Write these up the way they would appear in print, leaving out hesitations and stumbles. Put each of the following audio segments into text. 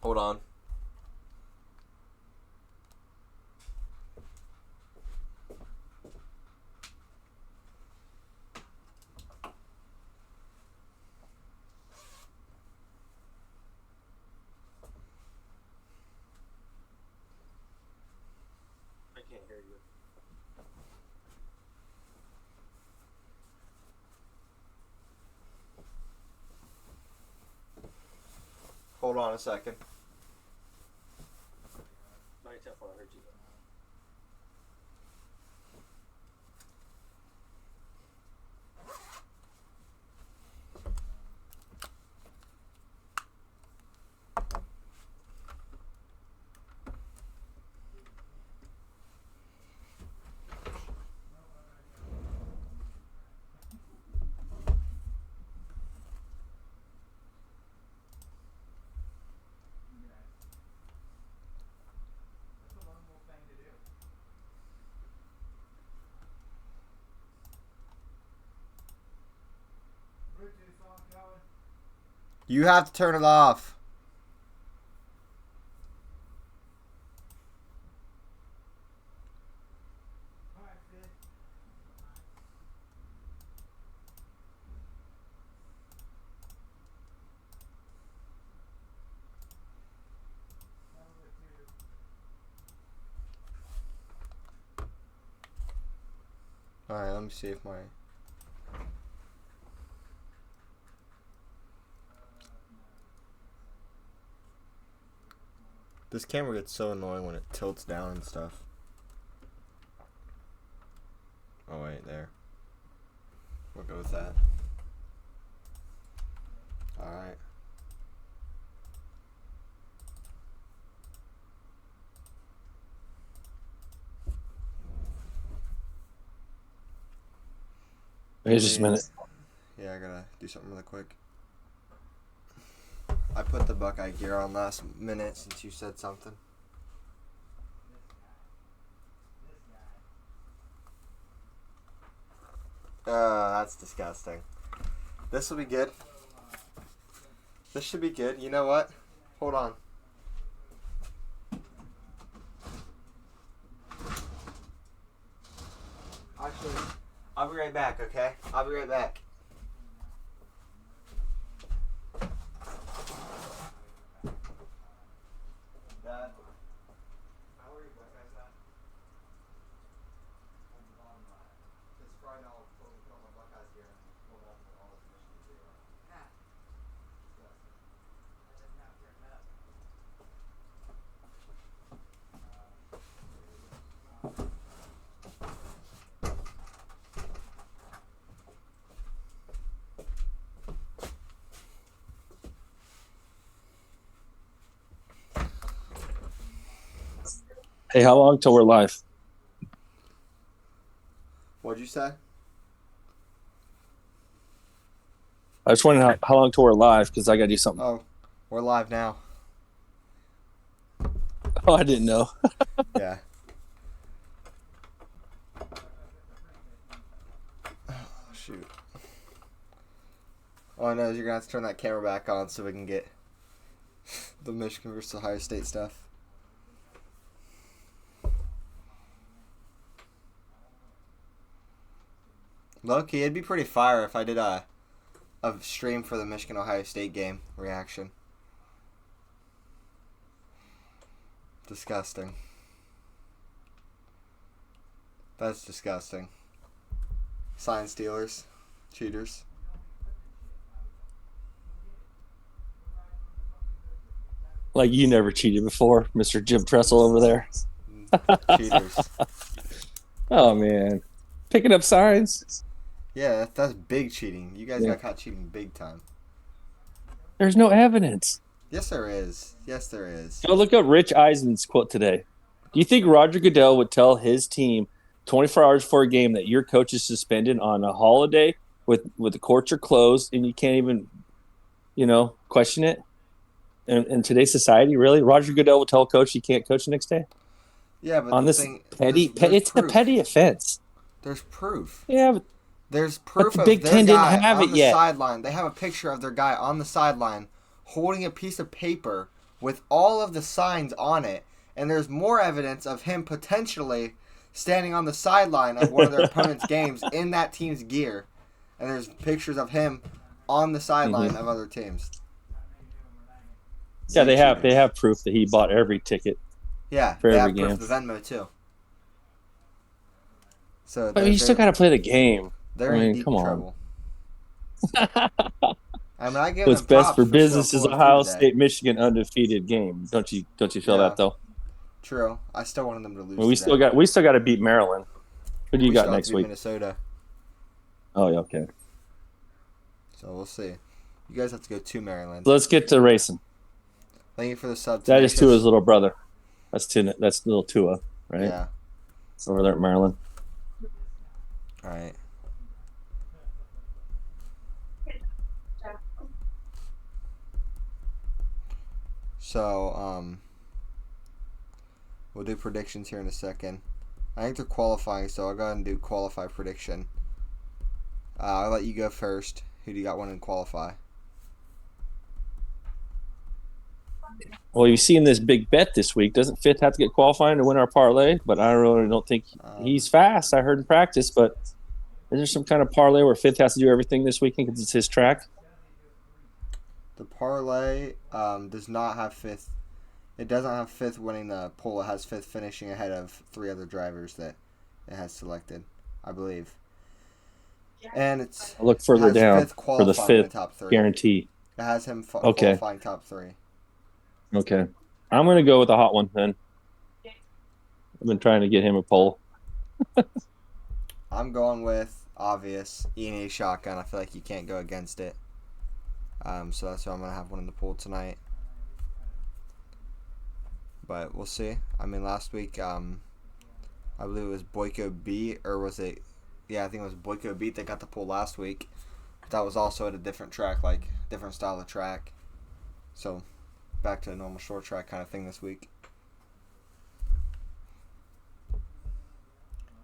Hold on. I can't hear you. Hold on a second. Might tell if I heard you. You have to turn it off. Alright, let me see if my... This camera gets so annoying when it tilts down and stuff. Oh wait, there. We'll go with that. Alright. Wait just a minute. Yeah, I gotta do something really quick. I put the Buckeye gear on last minute since you said something. That's disgusting. This will be good. This should be good. You know what? Hold on. Actually, I'll be right back, okay? I'll be right back. Dad, how are you Buckeyes at? On the bottom line. This Friday I'll put on my Buckeyes gear and pull up with all this Michigan gear on. Yeah. Disgusting. I did not turn it up. Hey, how long till we're live? What'd you say? I was wondering how long till we're live because I got to do something. Oh, we're live now. Oh, I didn't know. Yeah. Oh, shoot. All I know is you're going to have to turn that camera back on so we can get the Michigan versus Ohio State stuff. Low-key, it'd be pretty fire if I did a stream for the Michigan-Ohio State game reaction. Disgusting. That's disgusting. Sign stealers. Cheaters. Like you never cheated before, Mr. Jim Tressel over there. Cheaters. Oh, man. Picking up signs. Yeah, that's big cheating. You guys got caught cheating big time. There's no evidence. Yes, there is. Yes, there is. Go look up Rich Eisen's quote today. Do you think Roger Goodell would tell his team 24 hours before a game that your coach is suspended on a holiday with the courts are closed and you can't even, question it? In today's society, really? Roger Goodell will tell a coach he can't coach the next day? Yeah, but on the this thing, petty, there's it's proof. a petty offense. There's proof. Yeah, but there's proof the of Big their Ten didn't guy have on it the yet. sideline. They have a picture of their guy on the sideline holding a piece of paper with all of the signs on it, and there's more evidence of him potentially standing on the sideline of one of their opponent's games in that team's gear, and there's pictures of him on the sideline of other teams. Yeah, they have proof that he bought every ticket. Yeah, for they every have game. proof of the Venmo too. So But you still got to play the game. They're in deep trouble. I mean, I give What's them best props for still business is pulling Ohio through today. State, Michigan undefeated game. Don't you feel that though? True. I still wanted them to lose. We still got to beat Maryland. Who do you got next week? Minnesota. Oh, yeah, okay. So we'll see. You guys have to go to Maryland. Let's get to racing. Thank you for the sub. That is Tua's little brother. That's little Tua, right? Yeah. Over there at Maryland. All right. So, we'll do predictions here in a second. I think they're qualifying, so I'll go ahead and do qualify prediction. I'll let you go first. Who do you got winning qualify? Well, you've seen this big bet this week. Doesn't Fifth have to get qualifying to win our parlay? But I really don't think he's fast. I heard in practice, but is there some kind of parlay where Fifth has to do everything this weekend because it's his track? The parlay does not have Fifth. It doesn't have Fifth winning the pole. It has Fifth finishing ahead of 3 other drivers that it has selected, I believe. And I'll look further down for the Fifth top 3. guarantee. It has him qualifying top 3. Okay. I'm going to go with a hot one then. I've been trying to get him a pole. I'm going with obvious Ii2WI shotgun. I feel like you can't go against it. So that's why I'm going to have one in the pool tonight. But we'll see. I mean, last week, I believe it was Boyko Beat, or was it? Yeah, I think it was Boyko Beat that got the pole last week. But that was also at a different track, like different style of track. So back to a normal short track kind of thing this week.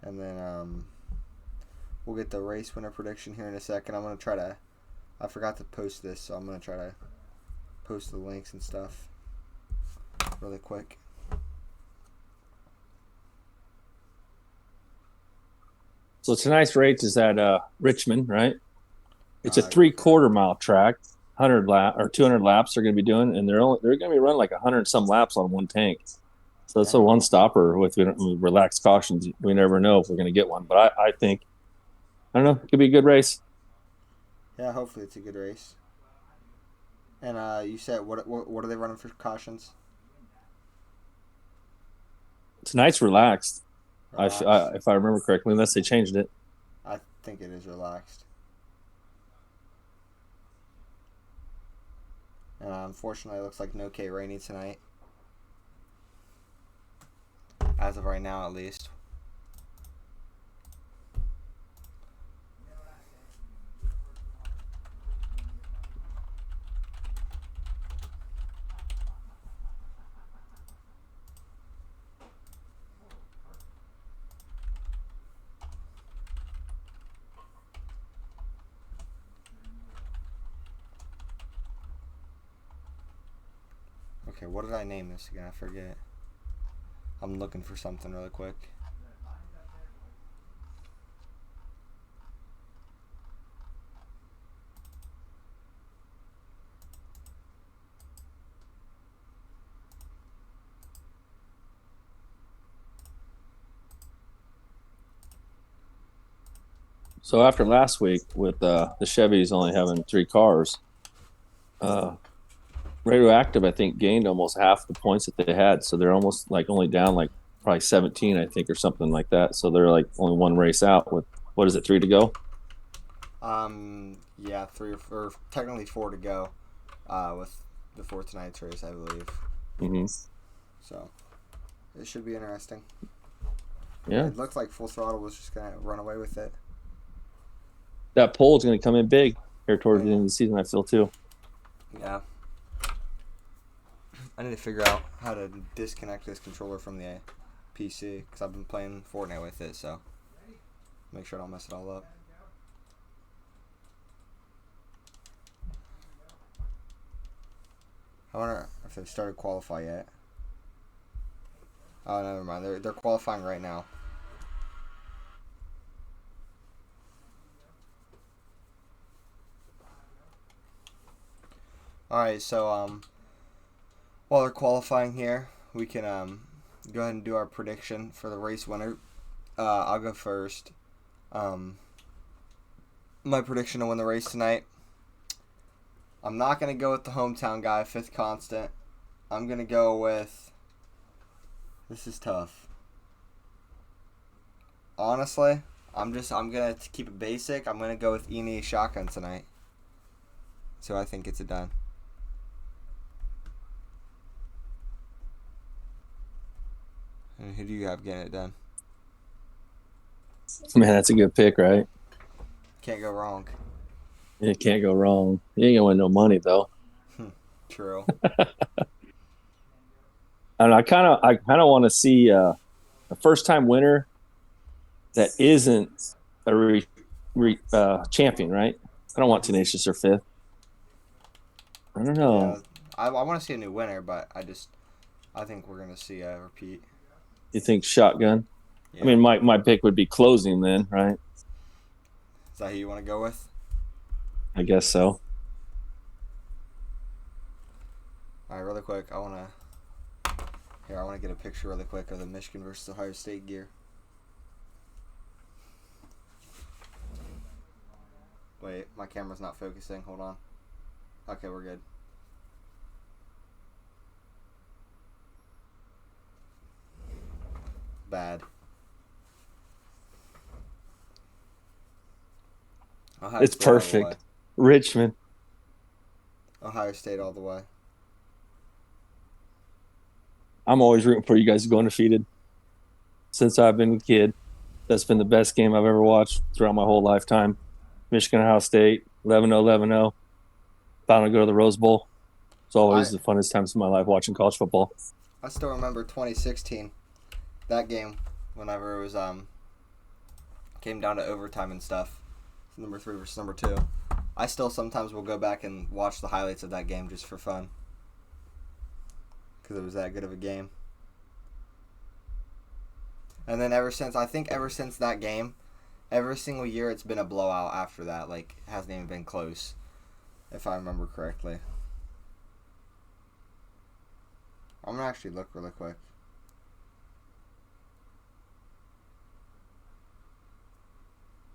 And then we'll get the race winner prediction here in a second. I'm going to try to, I forgot to post this, so I'm going to try to post the links and stuff really quick. So tonight's race is at Richmond, right? It's a 3/4 mile track, 100 lap or 200 laps they're going to be doing, and they're going to be running like 100 some laps on one tank. So it's a one stopper with relaxed cautions. We never know if we're going to get one, but I think, I don't know, it could be a good race. Yeah, hopefully it's a good race. And you said what are they running for cautions? Tonight's relaxed. If I remember correctly, unless they changed it. I think it is relaxed. And unfortunately, it looks like no K Rainey tonight. As of right now, at least. Okay, what did I name this again? I forget. I'm looking for something really quick. So after last week with the Chevys only having 3 cars, Radioactive, I think, gained almost half the points that they had. So they're almost like only down like probably 17, I think, or something like that. So they're like only 1 race out with, what is it, 3 to go? Yeah, 3 or technically 4 to go with before tonight's race, I believe. Mm-hmm. So it should be interesting. Yeah. It looked like Full Throttle was just going to run away with it. That pole is going to come in big here towards the end of the season, I feel, too. Yeah. I need to figure out how to disconnect this controller from the PC because I've been playing Fortnite with it, so make sure I don't mess it all up. I if they've started qualify yet. Oh, never mind. They're qualifying right now. All right, so while they're qualifying here, we can go ahead and do our prediction for the race winner. I'll go first. My prediction to win the race tonight. I'm not gonna go with the hometown guy, fifth constant. I'm gonna go with. This is tough. Honestly, I'm gonna keep it basic. I'm gonna go with Ii2WI shotgun tonight. So I think it's a done. And who do you have getting it done? Man, that's a good pick, right? Can't go wrong. It can't go wrong. You ain't gonna win no money though. True. And I kind of want to see a first time winner that isn't a champion, right? I don't want Tenacious or fifth. I don't know. Yeah, I want to see a new winner, but I think we're gonna see a repeat. You think shotgun? Yeah. I mean, my pick would be closing then, right? Is that who you want to go with? I guess so. All right, really quick. I want to get a picture really quick of the Michigan versus Ohio State gear. Wait, my camera's not focusing. Hold on. Okay, we're good. Bad. Ohio It's State all the perfect. way. Richmond. Ohio State all the way. I'm always rooting for you guys to go undefeated. Since I've been a kid, that's been the best game I've ever watched throughout my whole lifetime. Michigan, Ohio State, 11-0, 11-0. Finally go to the Rose Bowl. It's always the funnest times of my life watching college football. I still remember 2016, that game, whenever it was came down to overtime and stuff, number 3 versus number 2. I still sometimes will go back and watch the highlights of that game just for fun, because it was that good of a game. And then ever since that game, every single year it's been a blowout after that. Like, it hasn't even been close, if I remember correctly. I'm going to actually look really quick.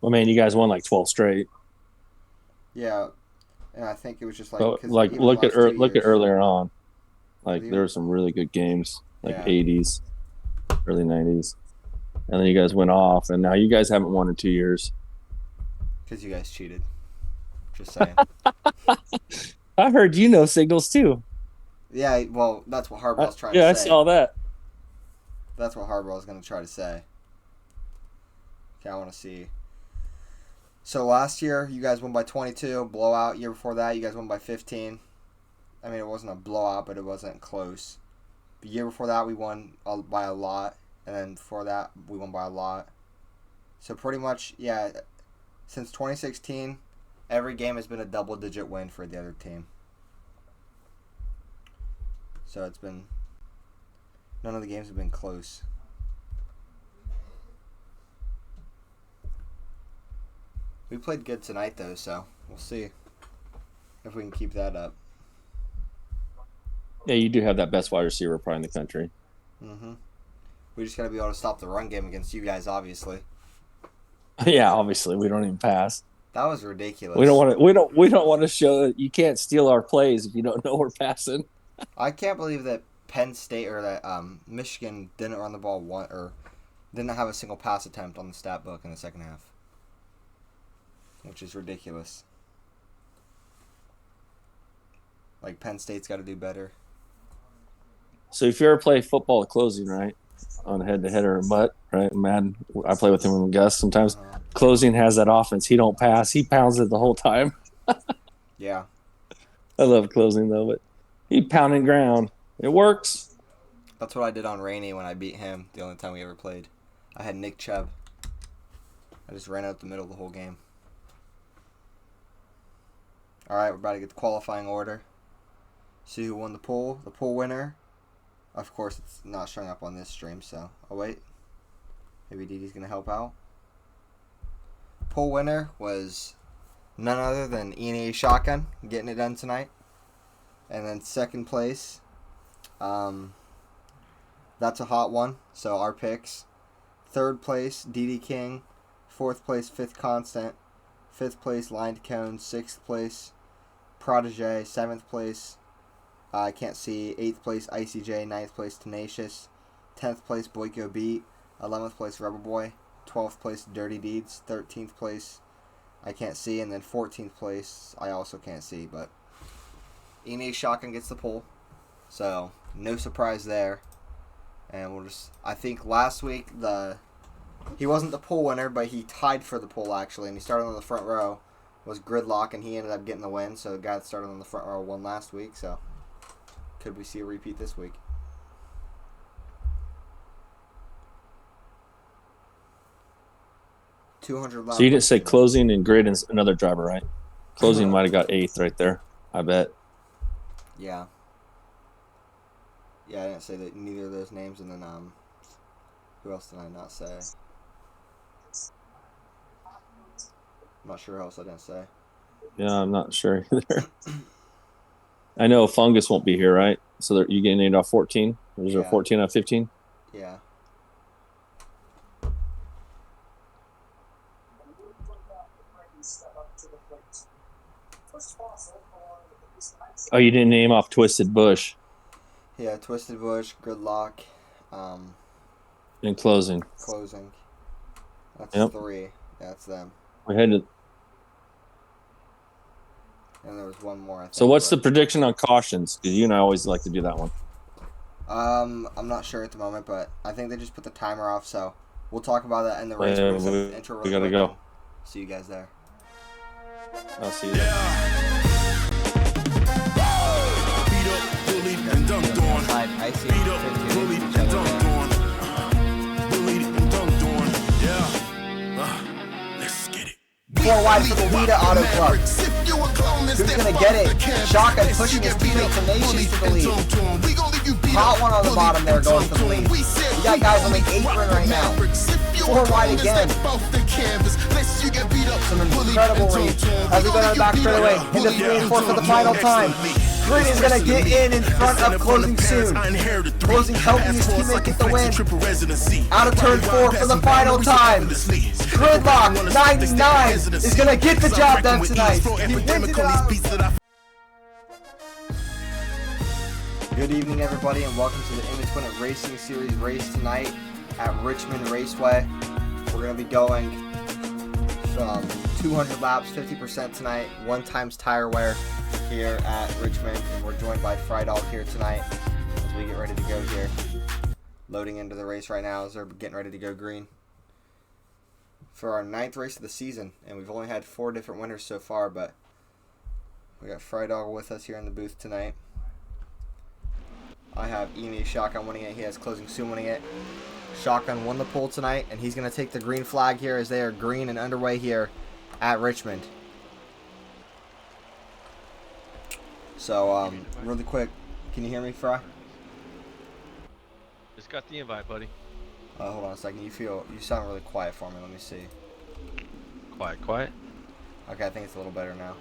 Well, man, you guys won like 12 straight. Yeah, and I think it was just like... So, like look at earlier on. Like, there were some really good games, like 80s, early 90s. And then you guys went off, and now you guys haven't won in 2 years. Because you guys cheated. Just saying. I heard you know signals, too. Yeah, well, that's what Harbaugh's trying to say. Yeah, I saw that. That's what Harbaugh's going to try to say. Okay, I want to see. So last year, you guys won by 22, blowout. Year before that, you guys won by 15. I mean, it wasn't a blowout, but it wasn't close. The year before that, we won by a lot. And then before that, we won by a lot. So pretty much, yeah, since 2016, every game has been a double-digit win for the other team. So it's been... None of the games have been close. We played good tonight, though, so we'll see if we can keep that up. Yeah, you do have that best wide receiver probably in the country. Mm-hmm. We just got to be able to stop the run game against you guys, obviously. Yeah, obviously we don't even pass. That was ridiculous. We don't want to show that you can't steal our plays if you don't know we're passing. I can't believe that Penn State or that Michigan didn't run the ball or didn't have a single pass attempt on the stat book in the second half, which is ridiculous. Like, Penn State's got to do better. So if you ever play football at closing, right, on head-to-head or butt, right, Madden, I play with him and Gus sometimes. Closing has that offense. He don't pass. He pounds it the whole time. Yeah. I love closing, though, but he pounding ground. It works. That's what I did on Rainey when I beat him the only time we ever played. I had Nick Chubb. I just ran out the middle of the whole game. All right, we're about to get the qualifying order. See who won the poll. The poll winner. Of course, it's not showing up on this stream, so I'll wait. Maybe Dee Dee's going to help out. Poll winner was none other than Ii2WI Shotgun, getting it done tonight. And then second place, that's a hot one, so our picks. Third place, DD King. Fourth place, Fifth Constant. Fifth place, Lined Cone. Sixth place, Protege. Seventh place, I can't see. 8th place, Icy J. 9th place, Tenacious. 10th place, Boyko Beat. 11th place, Rebel Boy. 12th place, Dirty Deeds. 13th place, I can't see. And then 14th place, I also can't see. But Ii2WI Shotgun gets the poll. So, no surprise there. And we'll just, I think last week, he wasn't the poll winner, but he tied for the poll actually. And he started on the front row, was Gridlock, and he ended up getting the win. So the guy that started on the front row won last week. So, could we see a repeat this week? $200. So you didn't say Closing and Grid and another driver, right? Closing might have got 8th right there, I bet. Yeah. Yeah, I didn't say that neither of those names, and then who else did I not say? I'm not sure who else I didn't say. Yeah, I'm not sure either. I know Fungus won't be here, right? So you getting named off 14? Is there 14 out of 15? Yeah. Oh, you didn't name off Twisted Bush. Yeah, Twisted Bush, Gridlock, and Closing. Closing. That's 3. That's them. We had to. And there was one more, I think. So what's the prediction on cautions? Because you and I always like to do that one. I'm not sure at the moment, but I think they just put the timer off, so we'll talk about that in the race. We gotta go. See you guys there. I'll see you there. Beat up, bullied, and dunked on. Beat up, bullied, and dunked on. Bullied and dunked on. Yeah. Let's get it. 4 wide for the Ii2WI Auto Club. Who's gonna get it? Shotgun pushing his teammate Tenacious to the lead. Hot one on the bottom there going for the lead. We got guys on the apron right now. 4 wide again. Some incredible lead. As we go down the back straightaway, into 3 and 4 for the final time. Grid is going to get in front of Closing soon. Closing helping his teammate get the win. Out of turn 4 for the final time. Gridlock 99 is going to get the job done tonight. He wins it out. Good evening, everybody, and welcome to the Ii2WI Racing Series race tonight at Richmond Raceway. We're going to be going from 200 laps, 50% tonight, 1 times tire wear here at Richmond, and we're joined by Frydog here tonight as we get ready to go here. Loading into the race right now as they're getting ready to go green for our 9th race of the season, and we've only had 4 different winners so far, but we got Frydog with us here in the booth tonight. I have Ii2WI Shotgun winning it. He has Closing soon winning it. Shotgun won the pole tonight, and he's going to take the green flag here as they are green and underway here at Richmond. So, really quick, can you hear me, Fry? Just got the invite, buddy. Hold on a second. You sound really quiet for me. Let me see. Quiet, quiet. Okay, I think it's a little better now.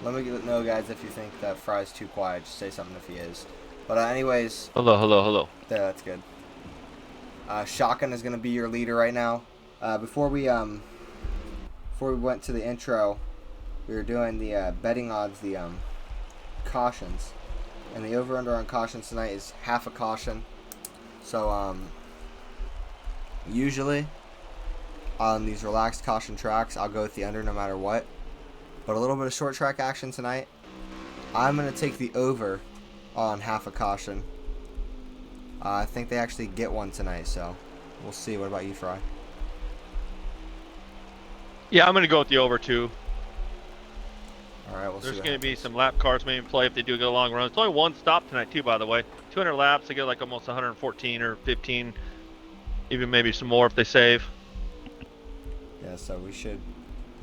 Let me know, guys, if you think that Fry's too quiet. Just say something if he is. But anyways. Hello, hello, hello. Yeah, that's good. Shotgun is going to be your leader right now. Before we went to the intro, we were doing the betting odds, the cautions, and the over/under on cautions tonight is half a caution. So usually on these relaxed caution tracks, I'll go with the under no matter what. But a little bit of short track action tonight. I'm going to take the over on half a caution. I think they actually get one tonight, so we'll see. What about you, Fry? Yeah, I'm going to go with the over, too. All right, There's going to be some lap cars maybe in play if they do get a long run. It's only 1 stop tonight, too, by the way. 200 laps, they get like almost 114 or 15, even maybe some more if they save. Yeah, so we should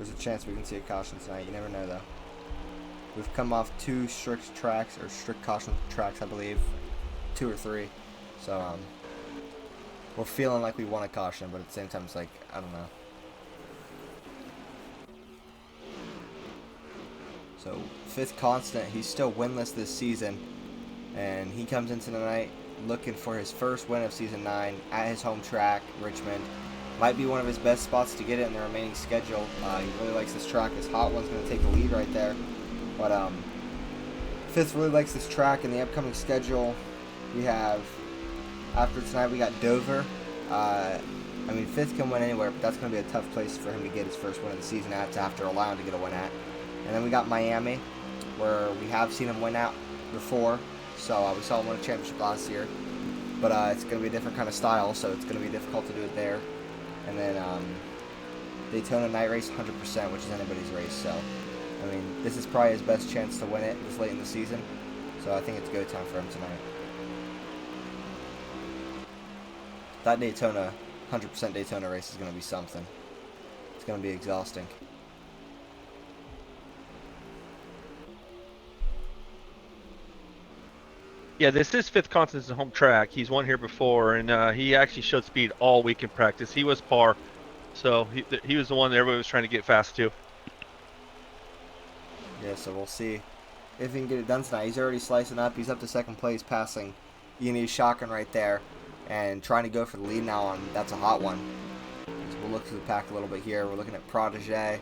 There's a chance we can see a caution tonight. You never know, though. We've come off 2 strict tracks, or strict caution tracks, I believe. 2 or 3. So, we're feeling like we want a caution, but at the same time, it's like, I don't know. So, 5th Constant, he's still winless this season, and he comes into tonight looking for his first win of Season 9 at his home track, Richmond. Might be one of his best spots to get it in the remaining schedule. He really likes this track. His hot one's going to take the lead right there. But 5th really likes this track. In the upcoming schedule, we have, after tonight, we got Dover. I mean, 5th can win anywhere, but that's going to be a tough place for him to get his first win of the season at, to have to rely on to get a win at. And then we got Miami, where we have seen him win out before. So we saw him win a championship last year. But it's going to be a different kind of style, so it's going to be difficult to do it there. And then Daytona night race 100%, which is anybody's race. So, I mean, this is probably his best chance to win it this late in the season. So I think it's go time for him tonight. That Daytona, 100% Daytona race is going to be something. It's going to be exhausting. Yeah, this is 5th Constant's home track. He's won here before, and he actually showed speed all week in practice. He was par, so he was the one that everybody was trying to get fast to. Yeah, so we'll see if he can get it done tonight. He's already slicing up. He's up to 2nd place, passing Ii2WI shotgun right there, and trying to go for the lead now on That's a Hot One. So we'll look through the pack a little bit here. We're looking at Protege,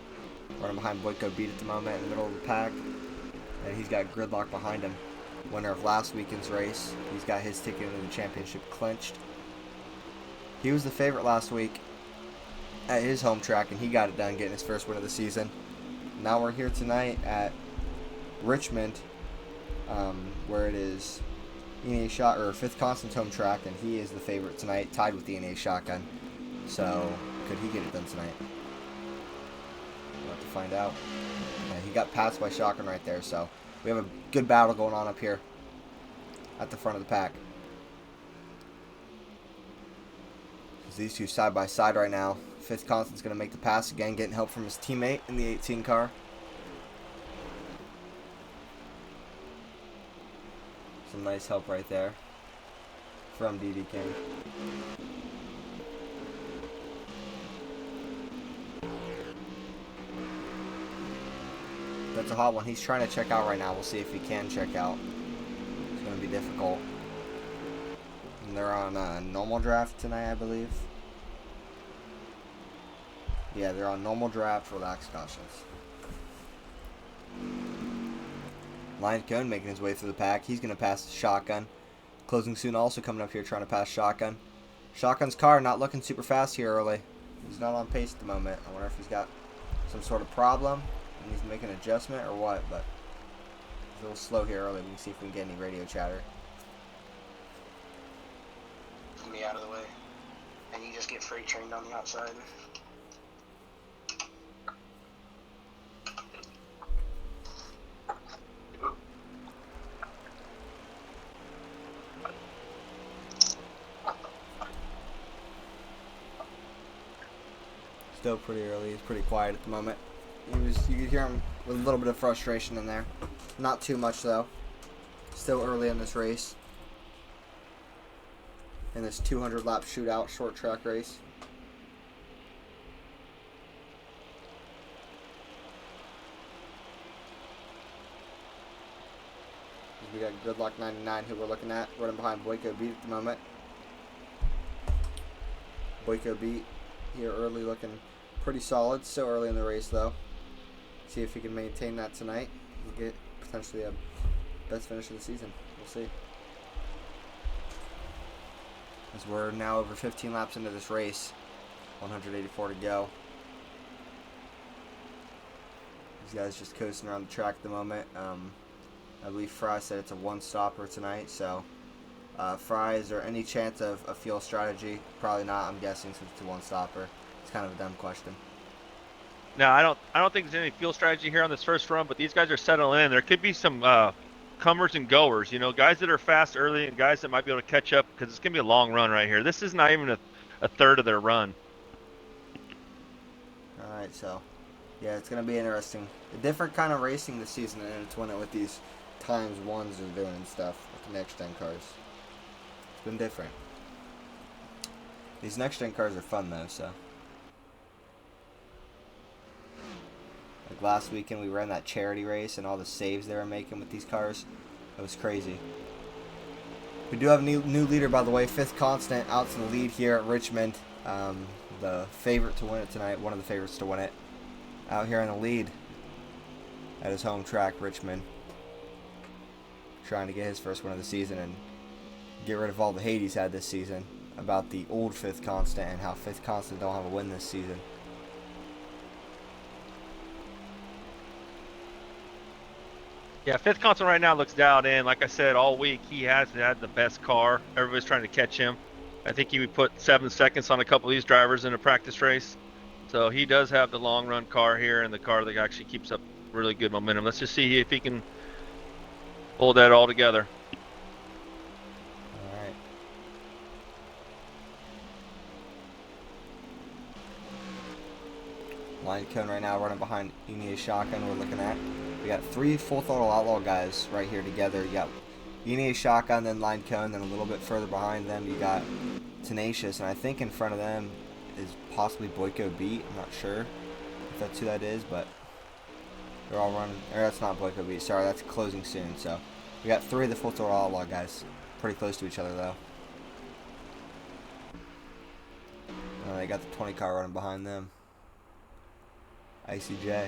running behind Boyko Beat at the moment in the middle of the pack, and he's got Gridlock behind him. Winner of last weekend's race. He's got his ticket into the championship clinched. He was the favorite last week at his home track, and he got it done, getting his first win of the season. Now we're here tonight at Richmond, where it is Ii2WI shot, or 5th Constant home track, and he is the favorite tonight, tied with the Ii2WI shotgun. So could he get it done tonight? We'll have to find out. Yeah, he got passed by shotgun right there, so we have a good battle going on up here at the front of the pack. These two side by side right now. 5th Constant's going to make the pass again, getting help from his teammate in the 18 car. Some nice help right there from DD King. That's a hot one. He's trying to check out right now. We'll see if he can check out. It's going to be difficult. And they're on a normal draft tonight, I believe. Yeah, they're on normal draft, relaxed cautions. Lion Cone making his way through the pack. He's going to pass the Shotgun. Closing Soon also coming up here trying to pass Shotgun. Shotgun's car not looking super fast here early. He's not on pace at the moment. I wonder if he's got some sort of problem and he's making an adjustment or what, but he's a little slow here early. We can see if we can get any radio chatter. Me out of the way. And you just get freight trained on the outside. Still pretty early. He's pretty quiet at the moment. You could hear him with a little bit of frustration in there. Not too much though. Still early in this race. In this 200 lap shootout short track race. We got Good Luck 99 who we're looking at, running behind Boyko Beat at the moment. Boyko Beat here early, looking pretty solid. Still early in the race though. See if he can maintain that tonight. We'll get potentially a best finish of the season. We'll see. As we're now over 15 laps into this race. 184 to go. These guys just coasting around the track at the moment. I believe Fry said it's a one-stopper tonight, so Fry, is there any chance of a fuel strategy? Probably not, I'm guessing, since it's a one-stopper. It's kind of a dumb question. No, I don't think there's any fuel strategy here on this first run, but these guys are settling in. There could be some comers and goers, you know, guys that are fast early and guys that might be able to catch up, because it's going to be a long run right here. This is not even a third of their run. Alright, so Yeah, it's going to be interesting. A different kind of racing this season, and it's when it with these times ones are doing and stuff with the next-gen cars. It's been different. These next-gen cars are fun, though, so. Like last weekend, we ran that charity race, and all the saves they were making with these cars. It was crazy. We do have a new leader, by the way. Fifth Constant out to the lead here at Richmond. The favorite to win it tonight, one of the favorites to win it. Out here in the lead at his home track, Richmond. Trying to get his first win of the season and get rid of all the hate he's had this season about the old Fifth Constant and how Fifth Constant don't have a win this season. Yeah, Fifth Constant right now looks dialed in. Like I said, all week he has had the best car. Everybody's trying to catch him. I think he would put 7 seconds on a couple of these drivers in a practice race. So he does have the long run car here and the car that actually keeps up really good momentum. Let's just see if he can hold that all together. All right. Line cone right now running behind Ii2WI Shotgun we're looking at. We got 3 Full Throttle Outlaw guys right here together. You got Ii2WI Shotgun, then Line Cone, then a little bit further behind them you got Tenacious, and I think in front of them is possibly Boyko Beat. I'm not sure if that's who that is, but they're all running. Or that's not Boyko Beat. Sorry, that's closing soon. So we got 3 of the Full Throttle Outlaw guys, pretty close to each other though. They got the 20 car running behind them. ICJ.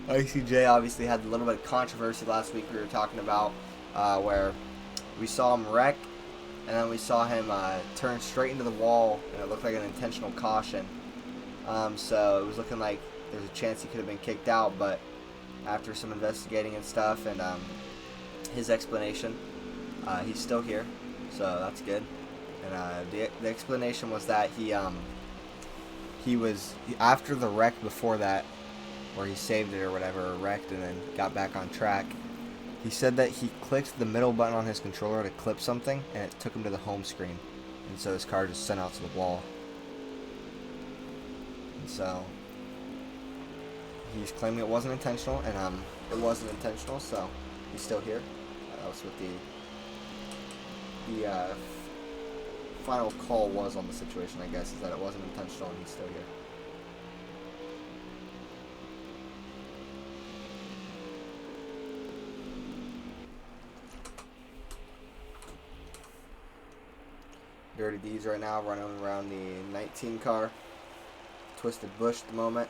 ICJ obviously had a little bit of controversy last week we were talking about, where we saw him wreck, and then we saw him turn straight into the wall, and it looked like an intentional caution. So it was looking like there's a chance he could have been kicked out, but after some investigating and stuff, and his explanation, he's still here, so that's good. And the explanation was that he was after the wreck before that, where he saved it or whatever, or wrecked and then got back on track. He said that he clicked the middle button on his controller to clip something, and it took him to the home screen, and so his car just sent out to the wall. And so he's claiming it wasn't intentional, and it wasn't intentional, so he's still here. That was what the final call was on the situation, I guess, is that it wasn't intentional, and he's still here. Dirty D's right now running around the 19 car. Twisted Bush at the moment.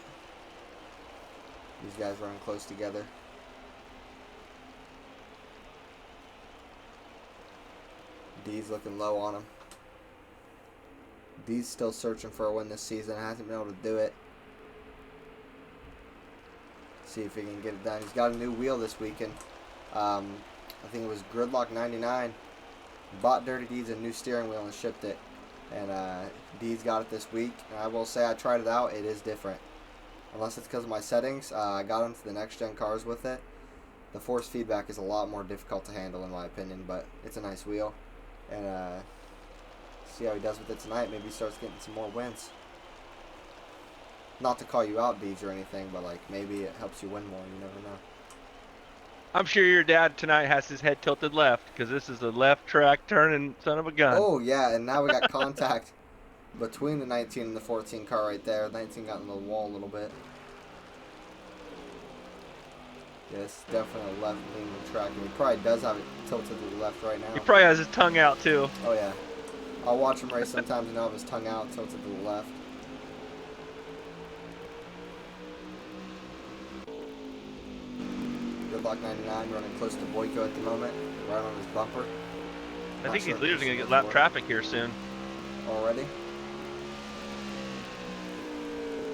These guys running close together. D's looking low on him. D's still searching for a win this season. Hasn't been able to do it. See if he can get it done. He's got a new wheel this weekend. I think it was Gridlock 99. Bought Dirty D's a new steering wheel and shipped it. And D's got it this week. And I will say I tried it out. It is different. Unless it's because of my settings. I got into the next gen cars with it. The force feedback is a lot more difficult to handle in my opinion. But it's a nice wheel. And see how he does with it tonight. Maybe he starts getting some more wins. Not to call you out, D's, or anything. But like maybe it helps you win more. You never know. I'm sure your dad tonight has his head tilted left because this is a left track turning son of a gun. Oh, yeah, and now we got contact between the 19 and the 14 car right there. 19 got in the wall a little bit. Yeah, it's definitely a left-leaning track, and he probably does have it tilted to the left right now. He probably has his tongue out, too. Oh, yeah. I'll watch him race sometimes and he'll have his tongue out, tilted to the left. Block 99 running close to Boyko at the moment, right on his bumper. I think these leaders are going to get lap traffic here soon. Already?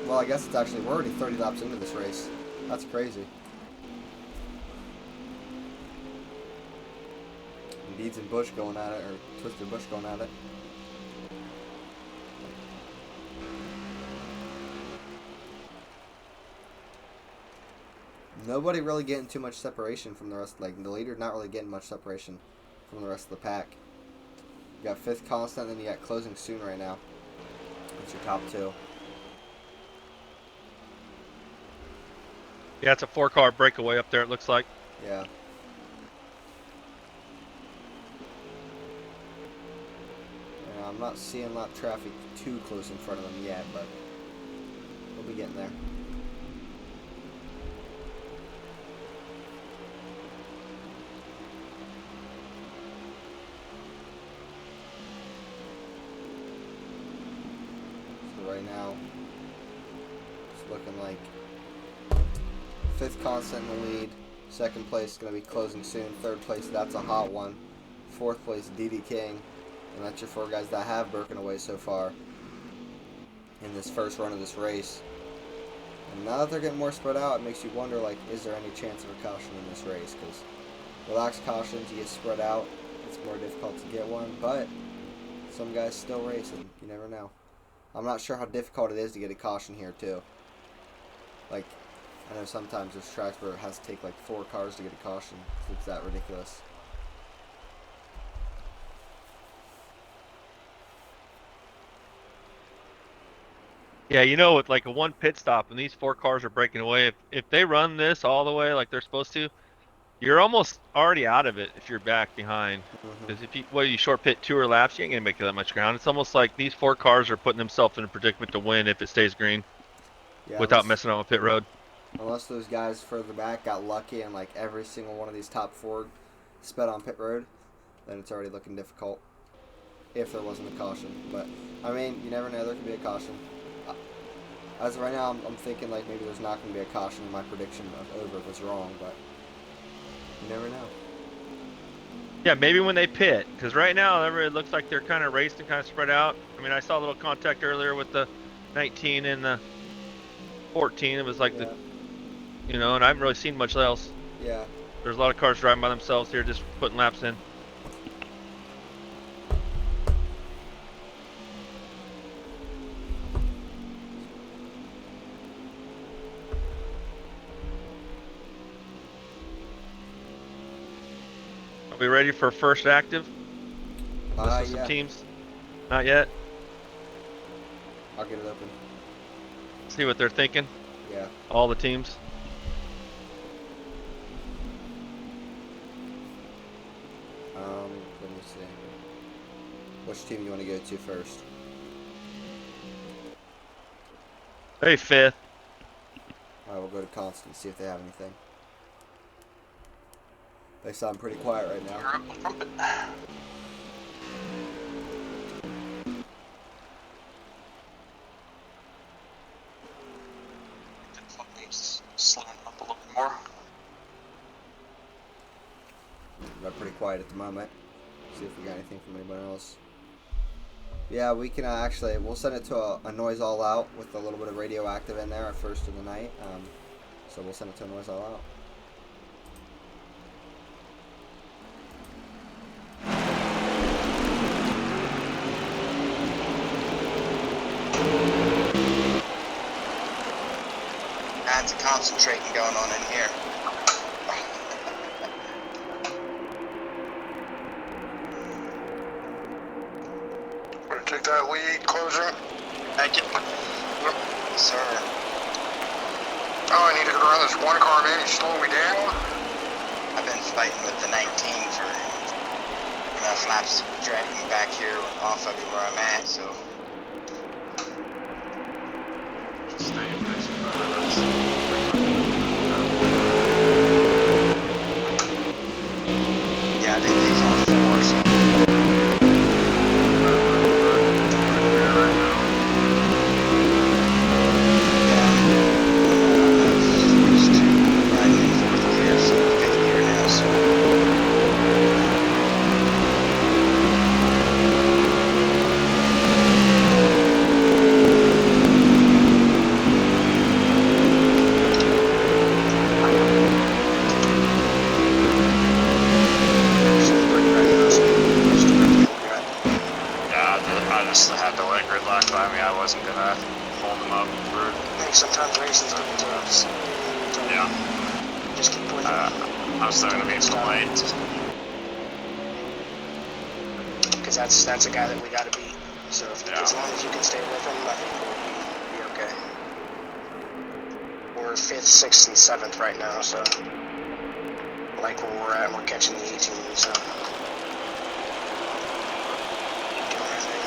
Well, I guess it's actually, we're already 30 laps into this race. That's crazy. And Deeds and Bush going at it, or Twisted Bush going at it. Nobody really getting too much separation from the rest. Like, the leader not really getting much separation from the rest of the pack. You got fifth constant, then you got closing soon right now. That's your top two. Yeah, it's a 4-car breakaway up there, it looks like. Yeah. Yeah, I'm not seeing a lot of traffic too close in front of them yet, but we'll be getting there. So right now, it's looking like 5th constant in the lead. 2nd place is going to be closing soon. 3rd place, that's a hot one. 4th place, DD King. And that's your 4 guys that have broken away so far in this first run of this race. And now that they're getting more spread out, it makes you wonder, like, is there any chance of a caution in this race? Because relaxed cautions, you get spread out, it's more difficult to get one. But some guys still racing. You never know. I'm not sure how difficult it is to get a caution here, too. Like, I know sometimes there's tracks where it has to take like 4 cars to get a caution. It's that ridiculous. Yeah, you know, with like a 1 pit stop and these 4 cars are breaking away, if they run this all the way like they're supposed to, you're almost already out of it if you're back behind. Because if you short pit 2 or laps, you ain't gonna make that much ground. It's almost like these 4 cars are putting themselves in a predicament to win if it stays green, without messing up with pit road. Unless those guys further back got lucky and like every single one of these top 4 sped on pit road, then it's already looking difficult. If there wasn't a caution, but I mean, you never know. There could be a caution. As of right now, I'm thinking like maybe there's not going to be a caution. My prediction of over was wrong, but you never know. Yeah, maybe when they pit, because right now it looks like they're kind of raced and kind of spread out. I mean, I saw a little contact earlier with the 19 and the 14. It was like the, you know, and I haven't really seen much else. Yeah. There's a lot of cars driving by themselves here, just putting laps in. Are we ready for first active? Listen to some teams. Not yet. I'll get it open. See what they're thinking. Yeah. All the teams. Let me see. Which team do you want to go to first? Hey, 5th. Alright, we'll go to Constant, see if they have anything. They sound pretty quiet right now. Slowing up a little bit more. They're pretty quiet at the moment. See if we got anything from anyone else. Yeah, we can actually, we'll send it to a Noise All Out with a little bit of radioactive in there at first of the night. So we'll send it to a Noise All Out. That's a concentrating going on in here. We're gonna take that lead, closing. Thank you. Yep, sir. Oh, I need to go around this 1 car, man. He's slowing me down. I've been fighting with the 19 for enough laps to drag me back here off of where I'm at, so. Just stay in place with us. Yeah, I think he's on 4, so. Sometimes races are close. Yeah. Just keep pushing. I'm still gonna be polite. Because that's a guy that we gotta beat. So if, as long as you can stay with him, I think we'll be okay. we're 5th, 6th, and 7th right now, so like where we're at, and we're catching the 18, so doing our thing.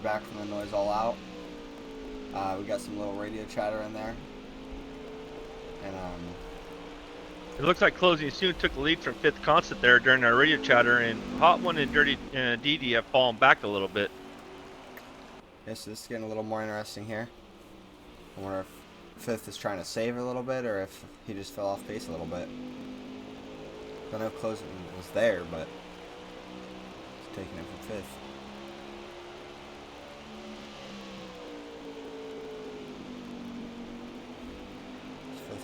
Back from the noise all out. We got some little radio chatter in there, and It looks like Closing Soon took the lead from 5th Constant there during our radio chatter, and Hot One and Dirty DD have fallen back a little bit. yes, this is getting a little more interesting here. I wonder if 5th is trying to save a little bit, or if he just fell off pace a little bit. I know Closing was there, but he's taking it from 5th.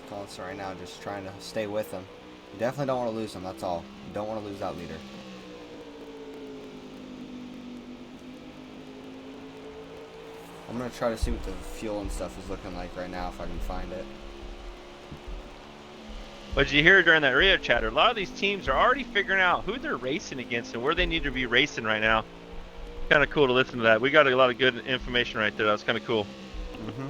Constant right now, just trying to stay with him. You definitely don't want to lose him, that's all. You don't want to lose that leader. I'm going to try to see what the fuel and stuff is looking like right now, if I can find it. But you hear during that radio chatter, a lot of these teams are already figuring out who they're racing against and where they need to be racing right now. Kind of cool to listen to that. We got a lot of good information right there. That was kind of cool. Mm-hmm.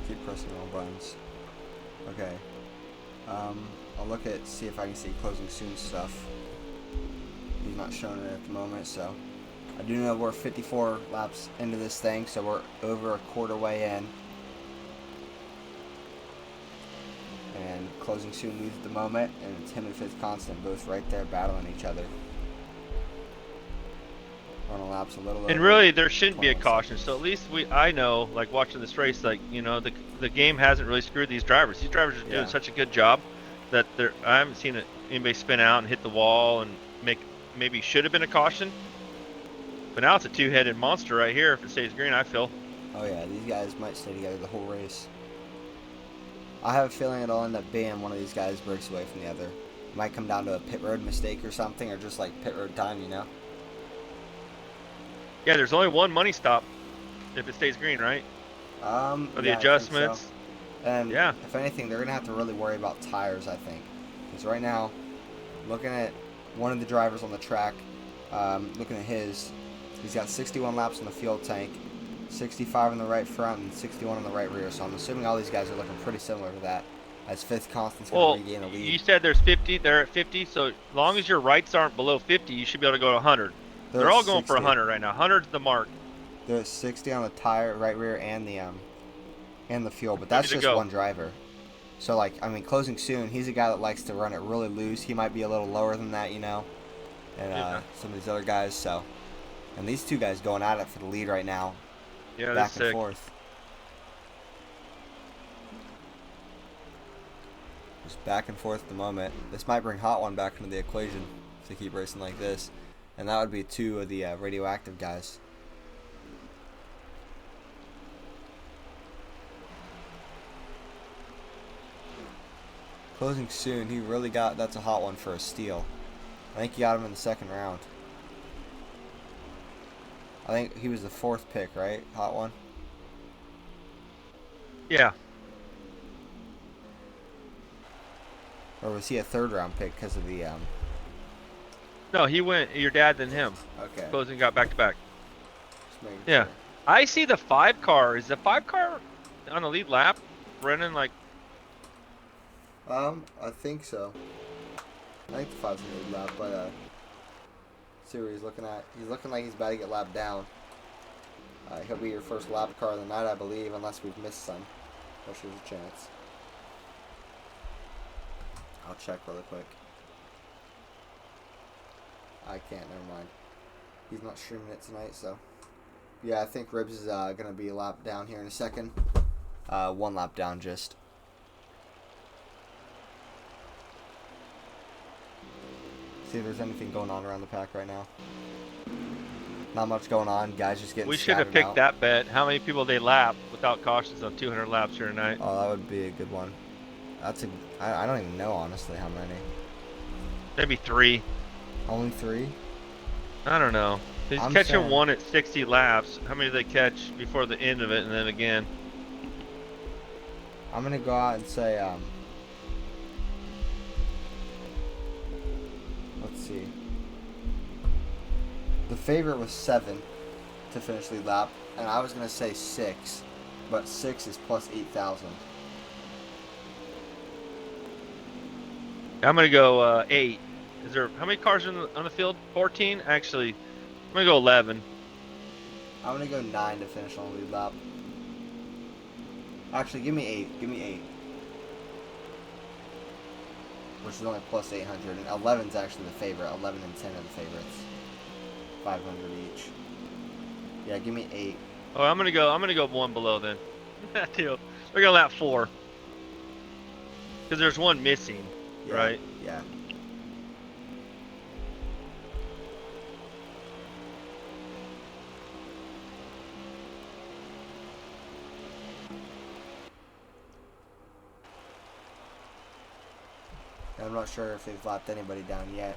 Keep pressing all buttons. Okay. I'll look at, see if I can see Closing Soon stuff. He's not showing it at the moment, so I do know we're 54 laps into this thing, so we're over a quarter way in. And Closing Soon leads at the moment, and it's him and 5th Constant both right there battling each other. Running laps a little. And really, there shouldn't be a caution. So at least I know, like watching this race, like the game hasn't really screwed these drivers. These drivers are doing such a good job that I haven't seen anybody spin out and hit the wall and maybe should have been a caution. But now it's a two-headed monster right here if it stays green, I feel. Oh yeah, these guys might stay together the whole race. I have a feeling it'll end up being one of these guys breaks away from the other. It might come down to a pit road mistake or something, or just like pit road time, you know? Yeah, there's only one money stop if it stays green, right? For the adjustments. So. And if anything, they're going to have to really worry about tires, I think. Because right now, looking at one of the drivers on the track, looking at he's got 61 laps in the fuel tank, 65 in the right front, and 61 in the right rear. So I'm assuming all these guys are looking pretty similar to that, as 5th Constant's going to regain the lead. You said there's 50, they're at 50, so as long as your rights aren't below 50, you should be able to go to 100. They're all going 60. For 100 right now. 100's the mark. There's 60 on the tire, right rear, and the fuel, but that's just one driver. So, like, I mean, Closing Soon, he's a guy that likes to run it really loose. He might be a little lower than that, you know, and some of these other guys. So, and these two guys going at it for the lead right now, back and forth. Just back and forth at the moment. This might bring Hot One back into the equation if they keep racing like this. And that would be two of the radioactive guys. Closing Soon, he really that's a hot one for a steal. I think he got him in the second round. I think he was the 4th pick, right? Hot one? Yeah. Or was he a 3rd round pick because of the No, he went your dad then him. Okay. Closing got back to back. making Yeah. sure. I see the 5 car. Is the 5 car on the lead lap running like? I think so. I think the 5's in the lead lap, but see what he's looking at. He's looking like he's about to get lapped down. He'll be your first lap car of the night, I believe, unless we've missed some, which there's a chance. I'll check really quick. I can't, never mind. He's not streaming it tonight, so. Yeah, I think Ribs is going to be a lap down here in a second. 1 lap down just. See if there's anything going on around the pack right now. Not much going on. Guys just getting We should have picked that bet. How many people they lap without cautions on 200 laps here tonight? Oh, that would be a good one. I don't even know, honestly, how many. Maybe 3. Only 3? I don't know. He's I'm catching saying- 1 at 60 laps. How many do they catch before the end of it and then again? I'm going to go out and say, let's see. The favorite was 7 to finish lead lap, and I was going to say 6, but 6 is plus 8,000. I'm going to go 8. Is there how many cars on the field? 14? Actually, I'm going to go 11. I'm going to go 9 to finish on the lead lap. Actually, give me 8. Give me 8. Which is only plus 800, and 11's actually the favorite. 11 and 10 are the favorites. 500 each. Yeah, give me 8. Oh, I'm gonna go 1 below then. Deal. We're gonna lap 4. Because there's 1 missing, Yeah, right? Yeah. I'm not sure if they've lapped anybody down yet.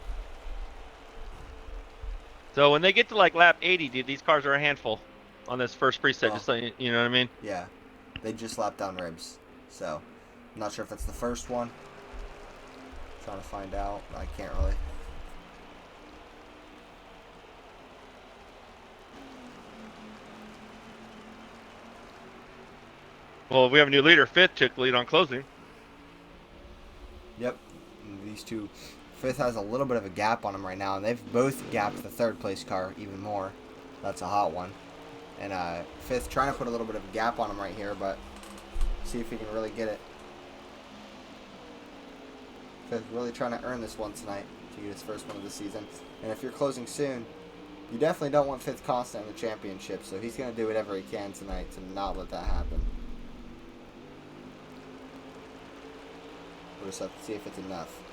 So when they get to like lap 80, dude, these cars are a handful on this first preset. Oh. Just so you know what I mean? Yeah. They just lapped down Ribs. So, I'm not sure if it's the first one. Trying to find out. I can't really. Well, we have a new leader. 5th took lead on closing. Yep. And these two. 5th has a little bit of a gap on him right now, and they've both gapped the 3rd place car even more. That's a hot one. And 5th trying to put a little bit of a gap on him right here, but see if he can really get it. 5th really trying to earn this one tonight to get his first one of the season. And if you're closing soon, you definitely don't want 5th constant in the championship, so he's going to do whatever he can tonight to not let that happen. We'll just have to see if it's enough.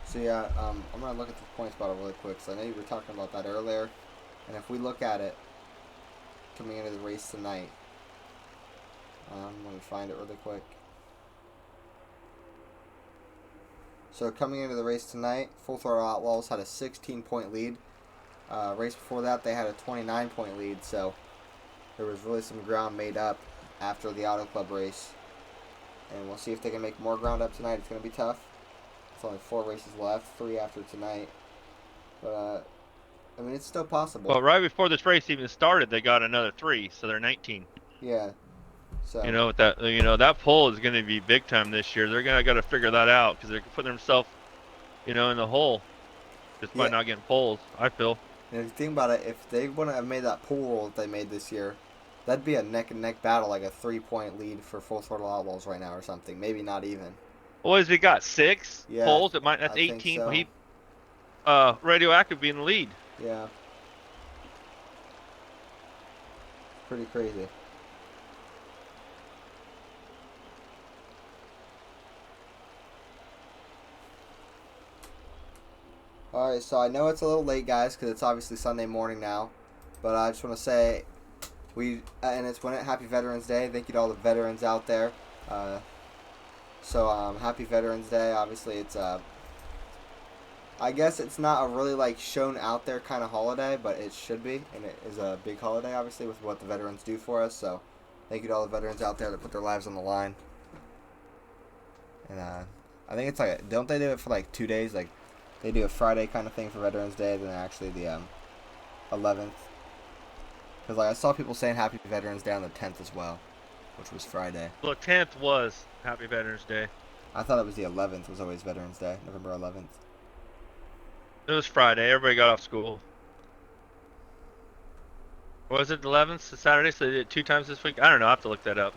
So yeah, I'm going to look at the points battle really quick, because I know you were talking about that earlier. And if we look at it, coming into the race tonight, I'm going to find it really quick. So coming into the race tonight, Full Throttle Outlaws had a 16-point lead. Race before that, they had a 29-point lead, so there was really some ground made up after the Auto Club race. And we'll see if they can make more ground up tonight. It's going to be tough. It's only 4 races left, 3 after tonight. But, I mean, it's still possible. Well, right before this race even started, they got another 3, so they're 19. Yeah. So. You know, that pole is going to be big time this year. They're gonna got to figure that out because they're putting themselves, in the hole just by not getting poles. I feel. And if you think about it, if they wouldn't have made that pole rule that they made this year, that'd be a neck-and-neck battle, like a 3-point lead for Full Throttle Outlaws right now or something. Maybe not even. What has he got? 6 Yeah, poles? That's I think 18. so. He Radioactive being the lead. Yeah. Pretty crazy. Alright, so I know it's a little late, guys, because it's obviously Sunday morning now. But I just want to say, and it's Happy Veterans Day. Thank you to all the veterans out there. Happy Veterans Day. Obviously, it's I guess it's not a really shown out there kind of holiday, but it should be, and it is a big holiday, obviously, with what the veterans do for us. So Thank you to all the veterans out there that put their lives on the line. And I think it's like, don't they do it for like 2 days? Like, they do a Friday kind of thing for Veterans Day, then actually the 11th. Because like I saw people saying Happy Veterans Day on the 10th as well, which was Friday. Well, the 10th was Happy Veterans Day. I thought it was the 11th was always Veterans Day, November 11th. It was Friday. Everybody got off school. Was it the 11th? The Saturday? So they did it 2 times this week? I don't know. I have to look that up.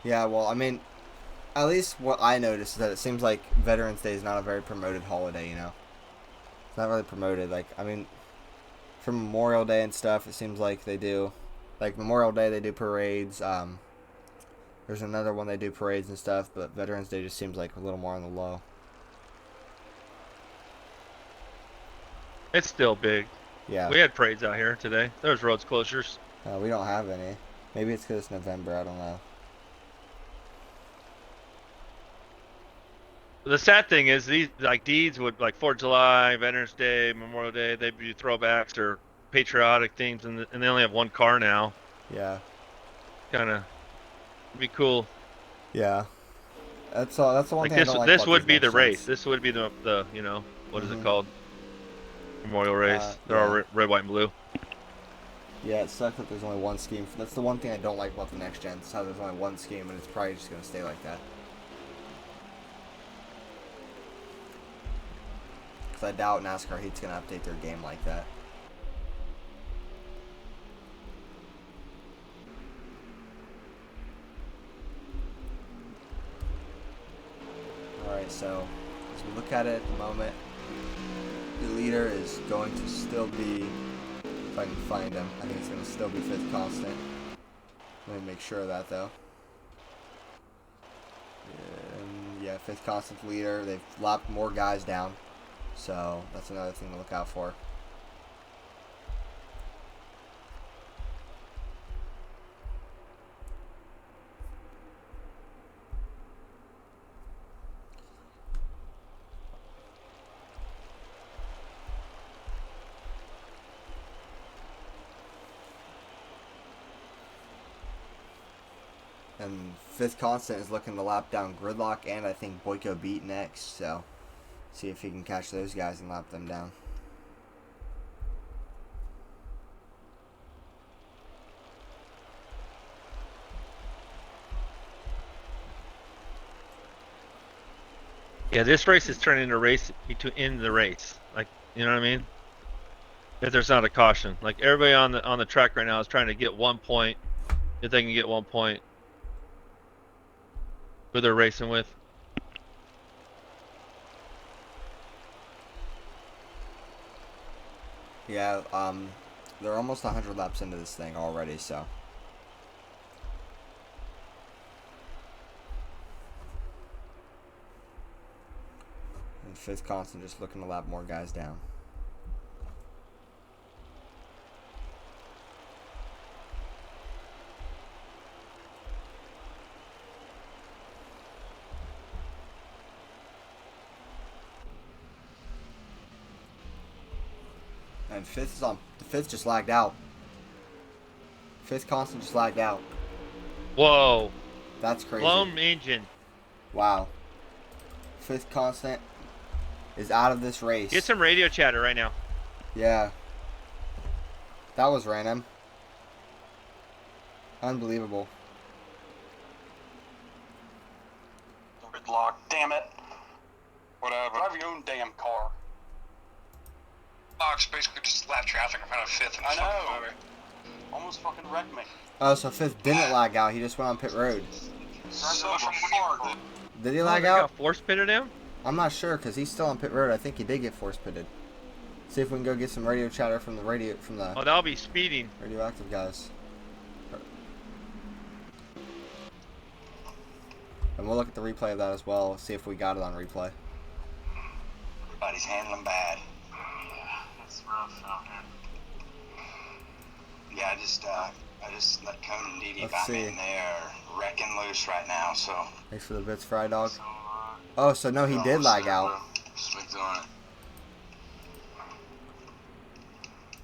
Yeah, well, I mean, at least what I noticed is that it seems like Veterans Day is not a very promoted holiday, you know? It's not really promoted. Like, I mean, for Memorial Day and stuff, it seems like they do. Like, Memorial Day, they do parades. There's another one they do parades and stuff, but Veterans Day just seems like a little more on the low. It's still big. Yeah. We had parades out here today. There was roads closures. We don't have any. Maybe it's because it's November. I don't know. The sad thing is these like deeds would like 4th of July, Veterans Day, Memorial Day. They'd be throwbacks or patriotic themes, and they only have 1 car now. Yeah. Kind of be cool. Yeah. That's all. That's the one Like thing I don't like this about would these be the next race. gens. This would be the you know, what is Mhm. it called? Memorial race. They're all Yeah. red, white, and blue. Yeah, it sucks that there's only one scheme. That's the one thing I don't like about the next gens. Is how there's only one scheme, and it's probably just gonna stay like that. Because I doubt NASCAR Heat's gonna update their game like that. Alright, so as we look at it at the moment, the leader is going to still be, if I can find him, I think it's going to still be 5th Constant. Let me make sure of that though. And yeah, 5th Constant leader. They've lapped more guys down, so that's another thing to look out for. And 5th Constant is looking to lap down Gridlock and I think Boyko Beat next, so see if he can catch those guys and lap them down. Yeah, this race is turning into a race to end the race. Like, you know what I mean? If there's not a caution, like everybody on the track right now is trying to get 1 point, if they can get 1 point, who they're racing with. Yeah, they're almost 100 laps into this thing already, so. And 5th Constant just looking to lap more guys down. And 5th is on. The 5th just lagged out. 5th Constant just lagged out. Whoa! That's crazy. Blown engine. Wow. 5th Constant is out of this race. Get some radio chatter right now. Yeah. That was random. Unbelievable. Gridlock, damn it. Whatever. Drive your own damn car. Fox basically just left traffic in front of 5th and I know. Almost fucking wrecked me. Oh, so 5th didn't lag out. He just went on pit road. So hard. Did he Oh, lag they out? got force pitted him? I'm not sure because he's still on pit road. I think he did get force pitted. See if we can go get some radio chatter from the Oh, that'll be speeding. radioactive guys. And we'll look at the replay of that as well. See if we got it on replay. Everybody's handling bad. It's rough out here. Yeah, I just let Conan and Dee Let's back see. in there, wrecking loose right now. So. Thanks for the bits, Fry Dog. Oh, so no, he did lag out. Slick on it.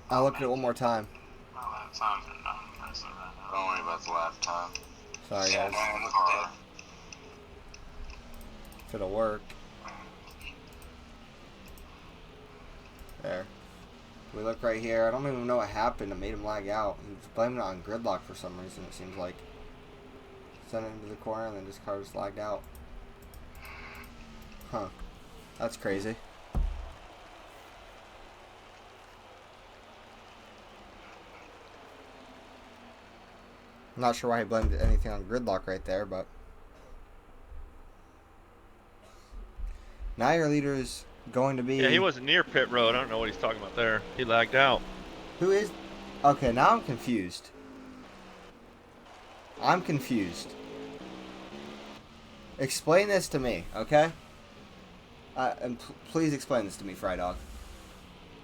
I'll look at it one more time. I don't have time for nothing. Don't worry about the lap time. Sorry, Yeah, guys. man, look at that. If it'll work. There. We look right here. I don't even know what happened that made him lag out. He was blaming it on gridlock for some reason, it seems like. Sent it into the corner and then this car just lagged out. Huh. That's crazy. I'm not sure why he blamed anything on gridlock right there, but now your leader is going to be... Yeah, he wasn't near pit road. I don't know what he's talking about there. He lagged out. Who is... Okay, now I'm confused. I'm confused. Explain this to me, okay? And please explain this to me, Fry Dog.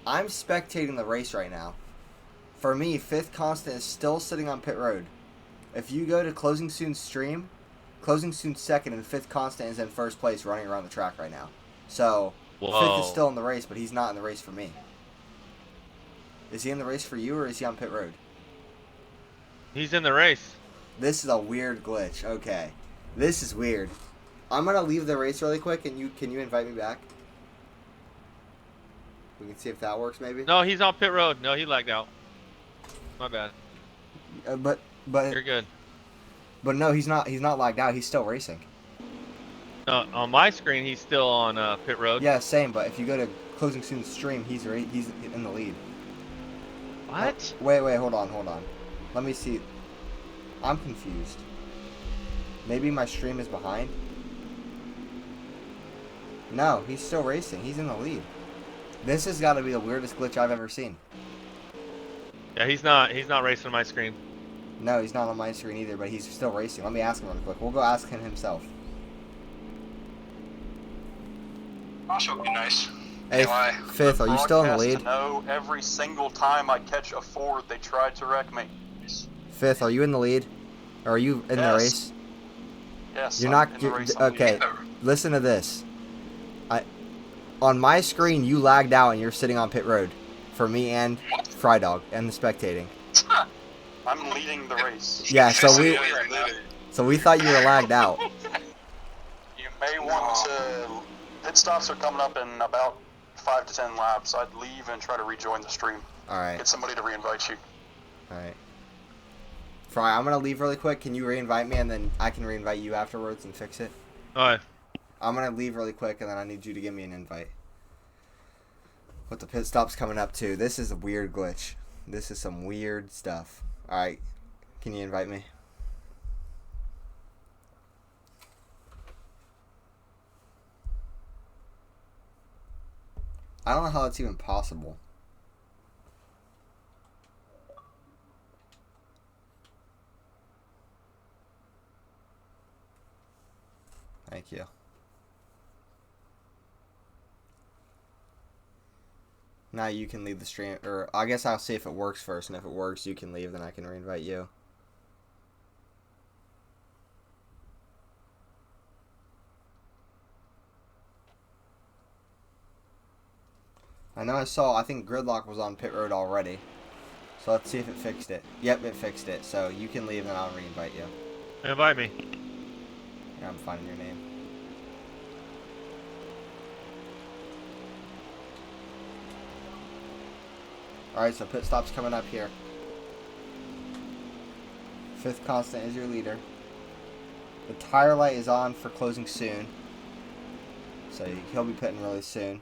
I'm spectating the race right now. For me, Fifth Constant is still sitting on pit road. If you go to Closing Soon's stream, Closing Soon's second and Fifth Constant is in first place running around the track right now. So, Whoa. Fifth is still in the race, but he's not in the race for me. Is he in the race for you, or is he on pit road? He's in the race. This is a weird glitch. Okay. This is weird. I'm going to leave the race really quick, and can you invite me back? We can see if that works, maybe? No, he's on pit road. No, he lagged out. My bad. But You're good. But no, he's not lagged out. He's still racing. On my screen, he's still on pit road. Yeah, same, but if you go to Closing Soon's stream, he's in the lead. What? Oh, wait, hold on. Let me see. I'm confused. Maybe my stream is behind? No, he's still racing. He's in the lead. This has got to be the weirdest glitch I've ever seen. Yeah, he's not racing on my screen. No, he's not on my screen either, but he's still racing. Let me ask him real quick. We'll go ask him himself. Also be nice. Hey, Fifth, are you still in the lead? No, every single time I catch a Ford, they try to wreck me. Fifth, are you in the lead? Or are you in the race? Yes. You're I'm not. in the race. Okay, listen to this. On my screen, you lagged out and you're sitting on pit road. For me and Fry Dog and the spectating. I'm leading the race. Yeah, so we thought you were lagged out. You may want to. Pit stops are coming up in about 5 to 10 laps. I'd leave and try to rejoin the stream. All right. Get somebody to reinvite you. All right. Fry, I'm gonna leave really quick. Can you reinvite me and then I can reinvite you afterwards and fix it? All right. I'm gonna leave really quick and then I need you to give me an invite. With the pit stops coming up too. This is a weird glitch. This is some weird stuff. Alright. Can you invite me? I don't know how that's even possible. Thank you. Now you can leave the stream, or I guess I'll see if it works first, and if it works, you can leave, then I can reinvite you. I think Gridlock was on pit road already. So let's see if it fixed it. Yep, it fixed it. So you can leave, and I'll reinvite you. Invite me. Yeah, I'm finding your name. Alright, so pit stop's coming up here. Fifth Constant is your leader. The tire light is on for Closing Soon. So he'll be pitting really soon.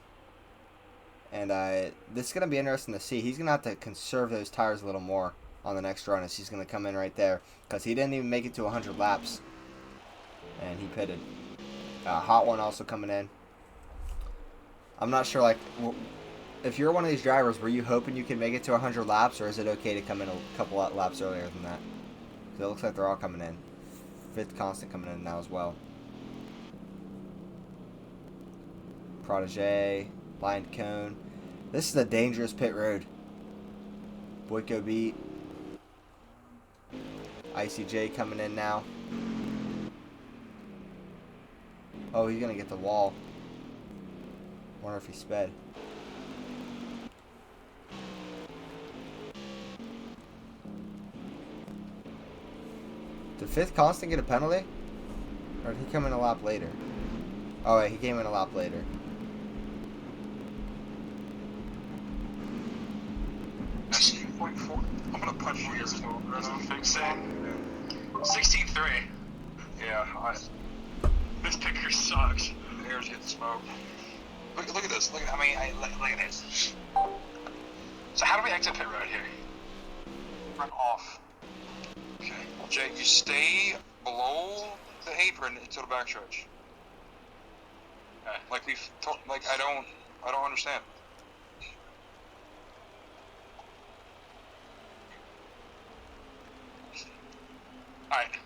And this is going to be interesting to see. He's going to have to conserve those tires a little more on the next run as he's going to come in right there. Because he didn't even make it to 100 laps. And he pitted. Hot One also coming in. I'm not sure, like, if you're one of these drivers, were you hoping you could make it to 100 laps, or is it okay to come in a couple laps earlier than that? Because it looks like they're all coming in. Fifth Constant coming in now as well. Protege, Blind Cone. This is a dangerous pit road. Boyko Beat. ICJ coming in now. Oh, he's going to get the wall. Wonder if he sped. Did Fifth Constant get a penalty? Or did he come in a lap later? Oh, wait, he came in a lap later. I'm gonna punch you guys. Fix it. 16-3. Yeah, this picture sucks. Here's getting smoked. Look at this. Look at this. So how do we exit pit road here? Run off. Okay. Jay, you stay below the apron until the backstretch. Okay. Like I don't understand. Alright.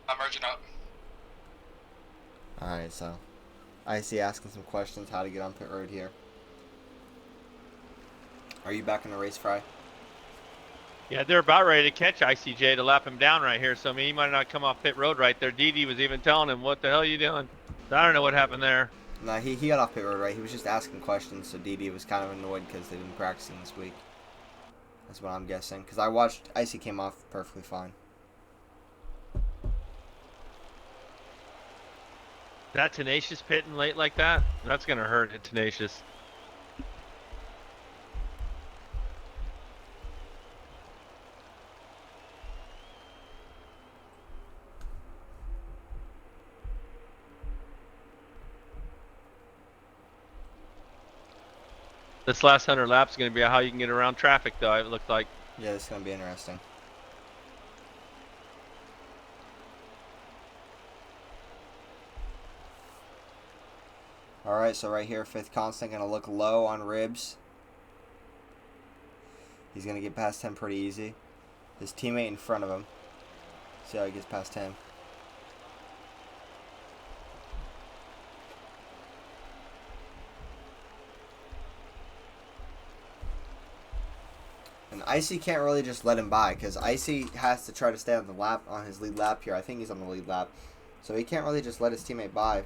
I'm merging up. Alright, so Icy asking some questions how to get on pit road here. Are you back in the race, Fry? Yeah, they're about ready to catch ICJ to lap him down right here. So, I mean, he might not come off pit road right there. Didi was even telling him, what the hell are you doing? So I don't know what happened there. No, he got off pit road, right? He was just asking questions, so Didi was kind of annoyed because they've been practicing this week. That's what I'm guessing. Because I watched, Icy came off perfectly fine. That Tenacious pitting late like that? That's going to hurt at Tenacious. This last 100 laps is going to be how you can get around traffic, though, it looked like. Yeah, this is going to be interesting. Alright, so right here, Fifth Constant going to look low on ribs. He's going to get past him pretty easy. His teammate in front of him. See how he gets past him. And Icy can't really just let him by, because Icy has to try to stay on the lap, on his lead lap here. I think he's on the lead lap. So he can't really just let his teammate by.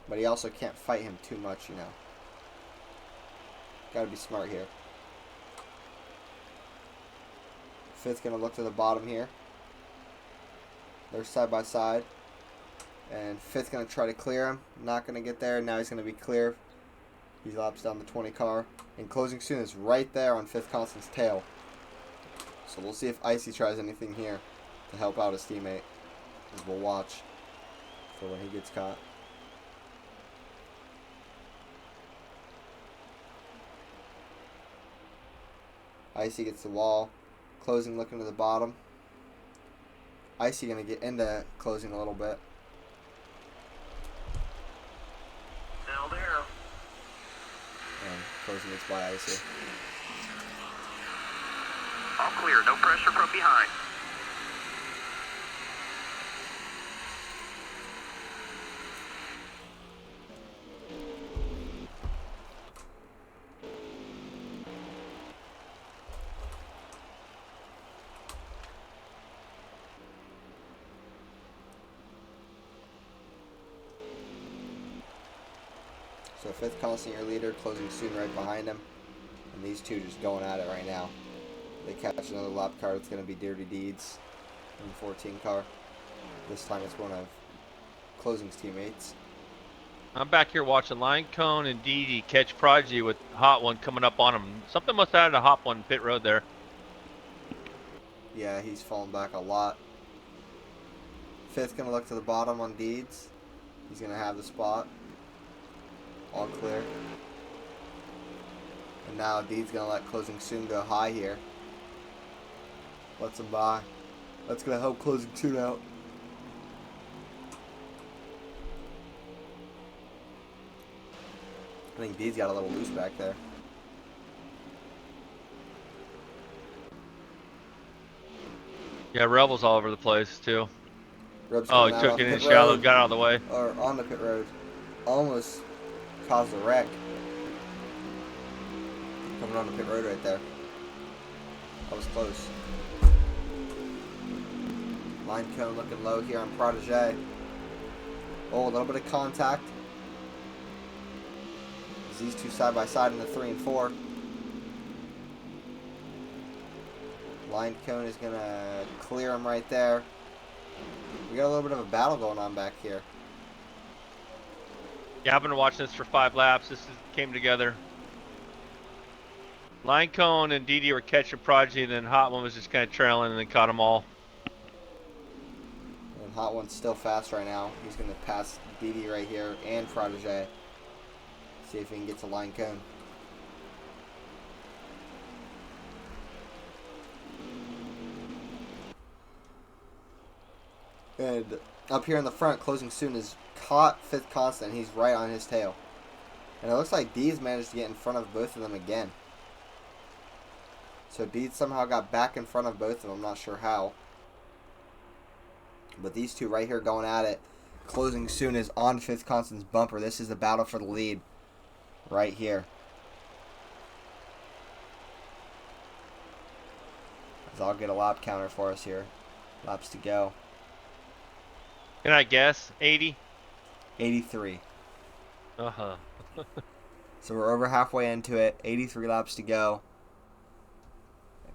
But he also can't fight him too much, you know. Gotta be smart here. Fifth gonna look to the bottom here. They're side by side. And Fifth gonna try to clear him. Not gonna get there. Now he's gonna be clear. He laps down the 20 car. And closing soon is right there on Fifth Constant's tail. So we'll see if Icy tries anything here to help out his teammate. Because we'll watch for when he gets caught. Icy gets the wall. Closing looking to the bottom. Icy going to get into closing a little bit. Now there. And closing gets by Icy. All clear. No pressure from behind. So Fifth Constant, your leader, closing soon right behind him. And these two just going at it right now. They catch another lap car. It's going to be Dirty Deeds in the 14 car. This time it's one of Closing's teammates. I'm back here watching Line Cone and Didi catch Prodigy with Hot One coming up on him. Something must have had a Hot One pit road there. Yeah, he's fallen back a lot. Fifth going to look to the bottom on Deeds. He's going to have the spot. All clear. And now Deed's going to let Closing soon go high here. Lets him by. That's going to help Closing soon out. I think Deed's got a little loose back there. Yeah, Rebel's all over the place, too. Reb's Oh, he coming out took on it in pit shallow, road, got out of the way. or on the pit road. Almost caused a wreck. Coming on the pit road right there. That was close. Line cone looking low here on Protege. Oh, a little bit of contact. These two side by side in the 3 and 4. Line cone is gonna clear him right there. We got a little bit of a battle going on back here. Yeah, I've been watching this for 5 laps. Came together. Line Cone and Didi were catching Prodigy, and then Hot One was just kind of trailing and then caught them all. And Hot One's still fast right now. He's going to pass Didi right here and Prodigy. See if he can get to Line Cone. And up here in the front, closing soon, is caught Fifth Constant. He's right on his tail. And it looks like Deeds managed to get in front of both of them again. So Deeds somehow got back in front of both of them. I'm not sure how. But these two right here going at it. Closing soon is on Fifth Constant's bumper. This is the battle for the lead right here. As I'll get a lap counter for us here. Laps to go. Can I guess? 80? 83. Uh-huh. So we're over halfway into it. 83 laps to go.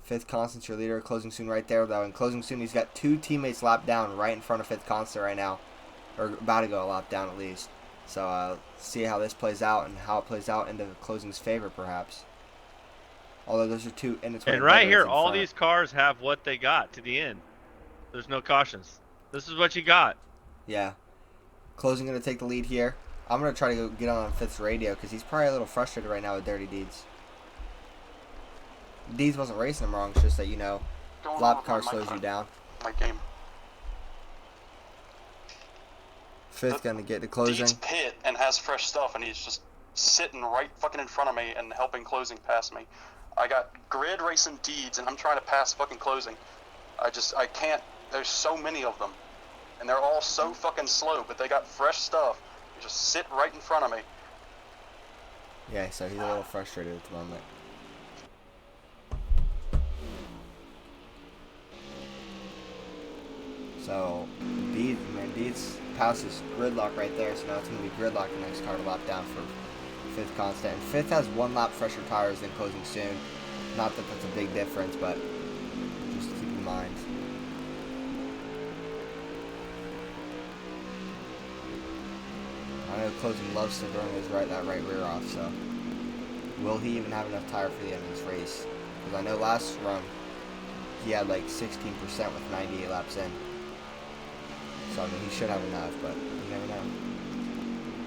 Fifth Constant's your leader. Closing soon right there, though. And closing soon, he's got 2 teammates lapped down right in front of Fifth Constant right now. Or about to go a lap down at least. So see how this plays out and how it plays out into closing's favor, perhaps. Although those are 2 in And right here, all these cars have what they got to the end. There's no cautions. This is what you got. Yeah. Closing going to take the lead here. I'm going to try to go get on Fifth's radio because he's probably a little frustrated right now with Dirty Deeds. Deeds wasn't racing him wrong. It's just that, you know, lap car slows you down. My game. Fifth going to get to closing. Deeds pit and has fresh stuff, and he's just sitting right fucking in front of me and helping closing pass me. I got grid racing Deeds, and I'm trying to pass fucking closing. I can't. There's so many of them. And they're all so fucking slow, but they got fresh stuff. They just sit right in front of me. Yeah, so he's a little frustrated at the moment. So, Deeds passes gridlock right there, so now it's going to be gridlock the next car to lap down for Fifth Constant. And Fifth has 1 lap fresher tires than closing soon. Not that that's a big difference, but just keep in mind. I know closing loves to burn that right rear off, so will he even have enough tire for the end of this race? Because I know last run he had like 16% with 98 laps in. So I mean he should have enough, but you never know.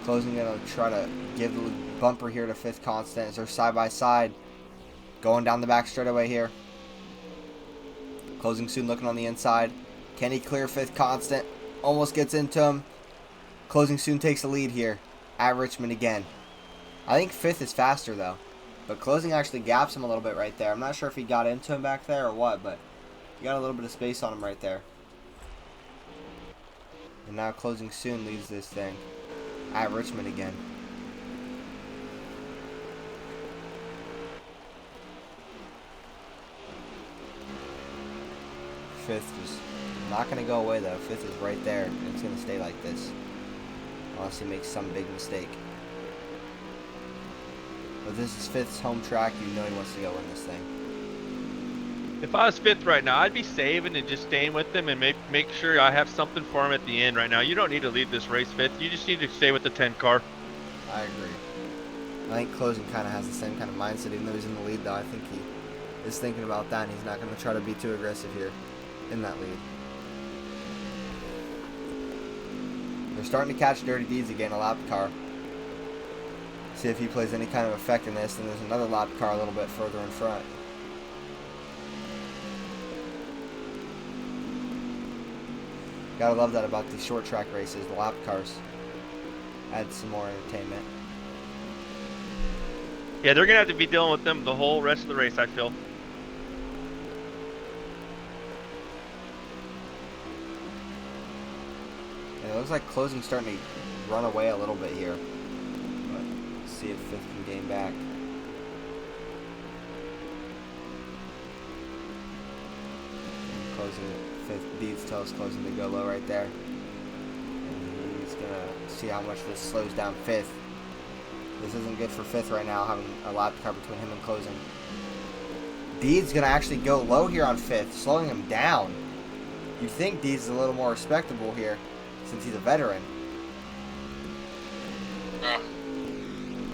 Closing gonna try to give the bumper here to Fifth Constant as they're side by side. Going down the back straightaway here. Closing soon looking on the inside. Can he clear Fifth Constant? Almost gets into him. Closing soon takes the lead here at Richmond again. I think Fifth is faster though. But Closing actually gaps him a little bit right there. I'm not sure if he got into him back there or what, but he got a little bit of space on him right there. And now Closing soon leads this thing at Richmond again. Fifth is not going to go away though. Fifth is right there. And it's going to stay like this. Unless he makes some big mistake. But this is Fifth's home track. You know he wants to go win this thing. If I was Fifth right now, I'd be saving and just staying with them and make sure I have something for him at the end right now. You don't need to lead this race, Fifth. You just need to stay with the 10 car. I agree. I think Closing kind of has the same kind of mindset. Even though he's in the lead, though, I think he is thinking about that, and he's not going to try to be too aggressive here in that lead. They're starting to catch Dirty Deeds again, a lap car. See if he plays any kind of effect in this. And there's another lap car a little bit further in front. Gotta love that about these short track races, the lap cars. Add some more entertainment. Yeah, they're going to have to be dealing with them the whole rest of the race, I feel. And it looks like Closing's starting to run away a little bit here. But let's see if Fifth can gain back. And Closing, Fifth Deeds tells Closing to go low right there. And he's going to see how much this slows down Fifth. This isn't good for Fifth right now, having a lap car between him and Closing. Deeds going to actually go low here on Fifth, slowing him down. You'd think Deeds is a little more respectable here since he's a veteran.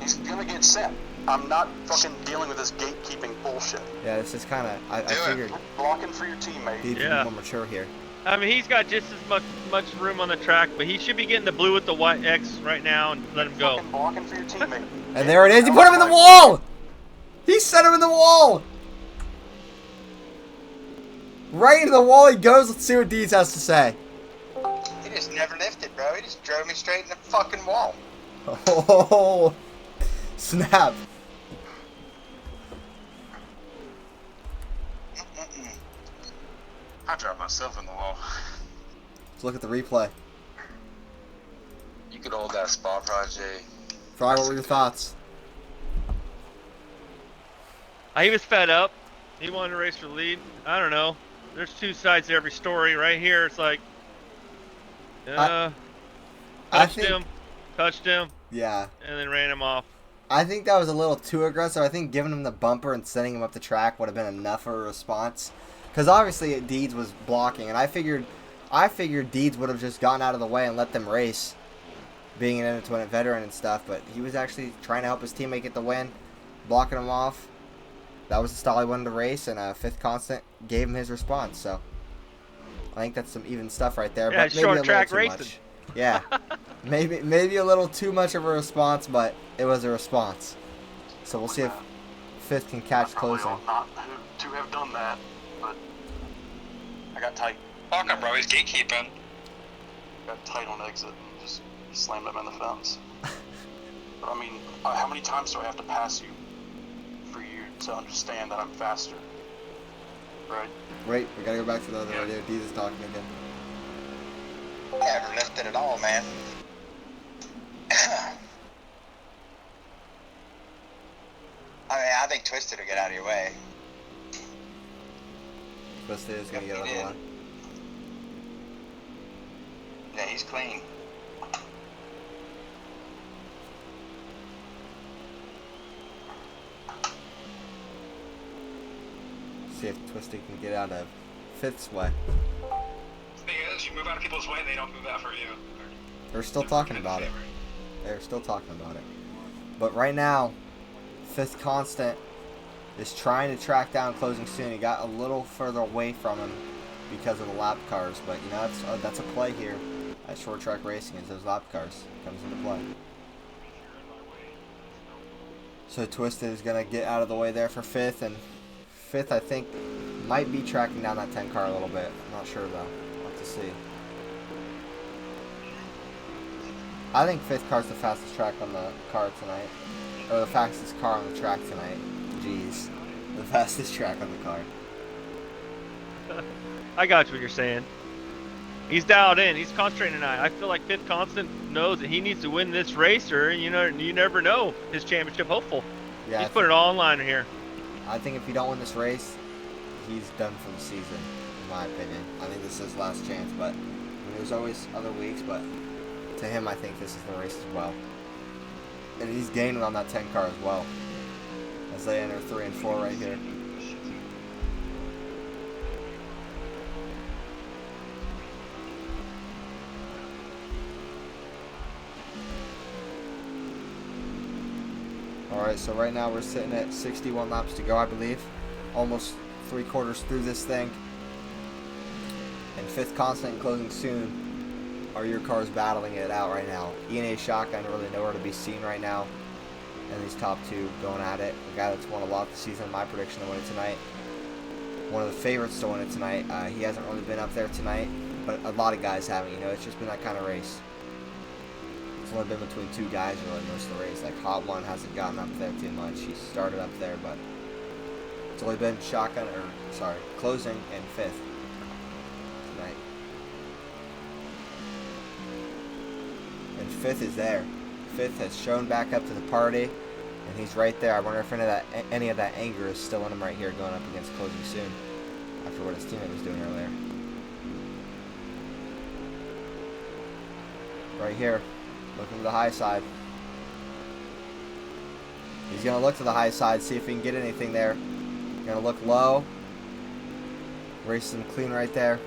He's gonna get sent. I'm not fucking dealing with this gatekeeping bullshit. Yeah, this is kind of. I figured Blocking for your teammate. Deeds would be more mature here. I mean, he's got just as much room on the track, but he should be getting the blue with the white X right now and let him go. Fucking blocking for your teammate. And there it is. He put him in the wall. He set him in the wall. Right into the wall he goes. Let's see what Deeds has to say. He just never lifted, bro. He just drove me straight in the fucking wall. Oh, snap. I dropped myself in the wall. Let's look at the replay. You could hold that spot, Project. Fry, what were your thoughts? He was fed up. He wanted to race for the lead. I don't know. There's two sides to every story. Right here, it's like, touched him, Yeah. and then ran him off. I think that was a little too aggressive. I think giving him the bumper and sending him up the track would have been enough of a response. Because obviously Deeds was blocking, and I figured Deeds would have just gotten out of the way and let them race, being an independent veteran and stuff. But he was actually trying to help his teammate get the win, blocking him off. That was the style he wanted to race, and Fifth Constant gave him his response. So I think that's some even stuff right there. Yeah, but maybe short a track little too racing. much. Yeah, maybe a little too much of a response, but it was a response. So we'll see if Fifth can catch closing. Not to have done that, but I got tight. Fuck him, bro. He's gatekeeping. Got tight on exit and just slammed him in the fence. But I mean, how many times do I have to pass you for you to understand that I'm faster? Right? Wait, we gotta go back to the other radio. Deeds is talking again. Never lifted at all, man. I think Twisted will get out of your way. Twisted is gonna get out of the way. Yeah, he's clean. See if Twisted can get out of Fifth's way. The thing is, you move out of people's way, they don't move out for you. They're still talking about it. They're still talking about it. But right now, Fifth Constant is trying to track down closing soon. He got a little further away from him because of the lap cars. But, you know, that's a play here at short track racing is those lap cars comes into play. So Twisted is going to get out of the way there for Fifth. And Fifth, I think, might be tracking down that 10 car a little bit. I'm not sure, though. We'll have to see. I think Fifth car's the fastest track on the car tonight. Or the fastest car on the track tonight. Jeez. The fastest track on the car. I got what you're saying. He's dialed in. He's concentrating tonight. I feel like Fifth Constant knows that he needs to win this race, or you never know. His championship hopeful. Yeah, He's put it all on line here. I think if you don't win this race, he's done for the season, in my opinion. I think this is his last chance, but I mean, there's always other weeks, but to him, I think this is the race as well. And he's gaining on that 10 car as well, as they enter 3 and 4 right here. Alright, so right now we're sitting at 61 laps to go, I believe. Almost 3/4 through this thing. And Fifth Constant and closing soon are your cars battling it out right now. E&A Shotgun really nowhere to be seen right now. And these top two going at it. The guy that's won a lot this season, my prediction to win it tonight. One of the favorites to win it tonight. He hasn't really been up there tonight, but a lot of guys haven't. You know, it's just been that kind of race. It's only been between two guys really most of the race. Like Hot One hasn't gotten up there too much. He started up there, but it's only been closing and Fifth tonight. And Fifth is there. Fifth has shown back up to the party, and he's right there. I wonder if any of that anger is still in him right here going up against closing soon after what his teammate was doing earlier. Right here. Looking to the high side. He's going to look to the high side, see if he can get anything there. Going to look low. Racing clean right there.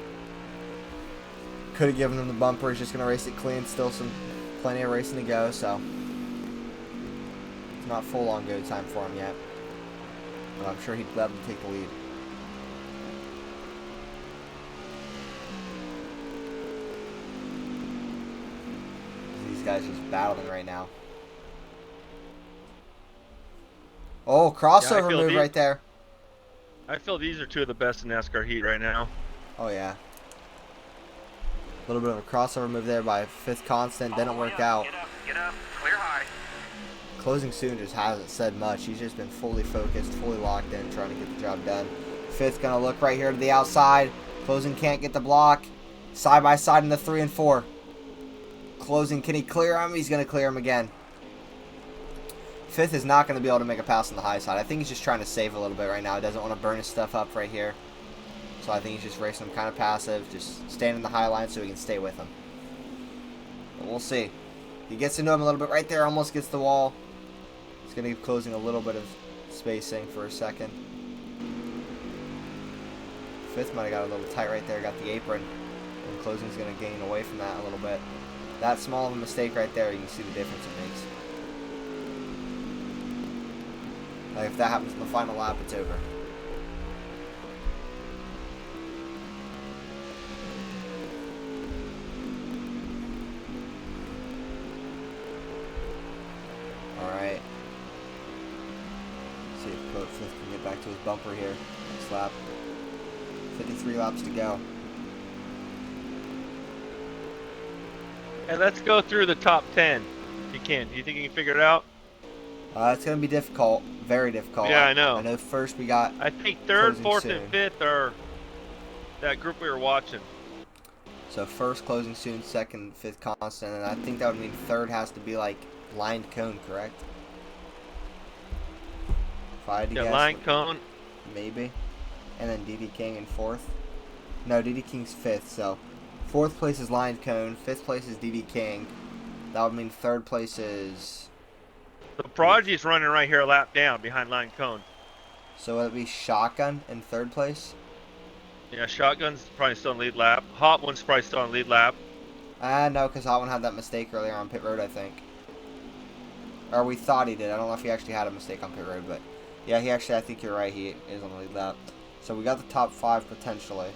Could have given him the bumper. He's just going to race it clean. Still plenty of racing to go, so it's not full on go time for him yet. But I'm sure he'd gladly take the lead. These guys just battling right now. Oh, crossover move right there. I feel these are two of the best in NASCAR heat right now. Oh, yeah. A little bit of a crossover move there by Fifth Constant. Didn't work out. Get up, clear high. Closing Soon just hasn't said much. He's just been fully focused, fully locked in, trying to get the job done. Fifth going to look right here to the outside. Closing can't get the block. Side by side in the 3 and 4. Closing, can he clear him? He's going to clear him again. Fifth is not going to be able to make a pass on the high side. I think he's just trying to save a little bit right now. He doesn't want to burn his stuff up right here. So I think he's just racing him kind of passive, just staying in the high line so he can stay with him. But we'll see. He gets into him a little bit right there, almost gets the wall. He's going to be closing a little bit of spacing for a second. Fifth might have got a little tight right there, got the apron. And Closing's going to gain away from that a little bit. That small of a mistake right there, you can see the difference it makes. Like if that happens in the final lap, it's over. Alright. See if Coach Fifth can get back to his bumper here. Next lap. 53 laps to go. Hey, let's go through the top 10. If you can. Do you think you can figure it out? It's going to be difficult. Very difficult. Yeah, I know. I know first we got... I think third, Closing fourth, Soon. and fifth are that group we were watching. So first Closing Soon, second Fifth Constant, and I think that would mean third has to be like lined cone, correct? If I had to Yeah, guess, line cone. maybe. And then DD King in fourth. No, DD King's fifth, so fourth place is lined cone, fifth place is DD King. That would mean third place is... The Prodigy's running right here a lap down behind line cone. So would it be Shotgun in third place? Yeah, Shotgun's probably still in lead lap. Hot One's probably still in lead lap. No, because Hot One had that mistake earlier on pit road, I think. Or we thought he did. I don't know if he actually had a mistake on pit road, but yeah, he actually, I think you're right, he is on the lead lap. So we got the top 5 potentially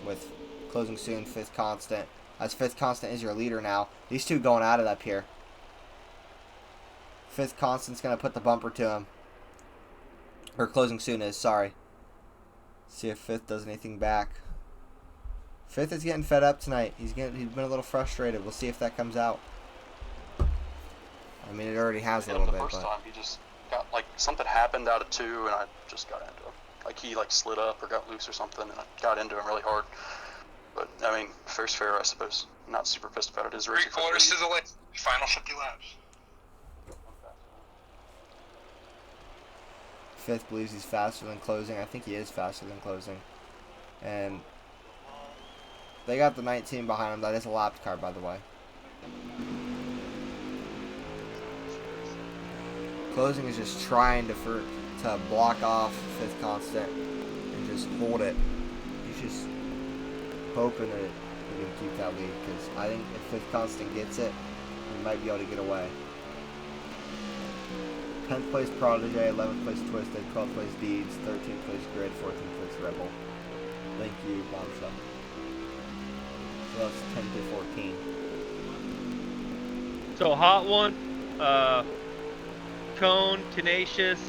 with Closing Soon, Fifth Constant. As Fifth Constant is your leader now. These two going at it up here. Fifth Constant's going to put the bumper to him. Or Closing Soon is, sorry. See if Fifth does anything back. Fifth is getting fed up tonight. He's been a little frustrated. We'll see if that comes out. I mean, it already has a little bit. The first time he just got like something happened out of 2, and I just got into him. Like he like slid up or got loose or something, and I got into him really hard. But I mean, fair's fair, I suppose. Not super pissed about it. His race. 3/4 to the lane. Final 50 laps. Fifth believes he's faster than Closing. I think he is faster than Closing. And they got the 19 behind him. That is a lapped car, by the way. Closing is just trying to block off Fifth Constant and just hold it. He's just hoping that he can keep that lead, because I think if Fifth Constant gets it, he might be able to get away. 10th place Prodigy, 11th place Twisted, 12th place Deeds, 13th place Grid, 14th place Rebel. Thank you, Bombshell. So that's 10 to 14. So Hot One, Cone, Tenacious.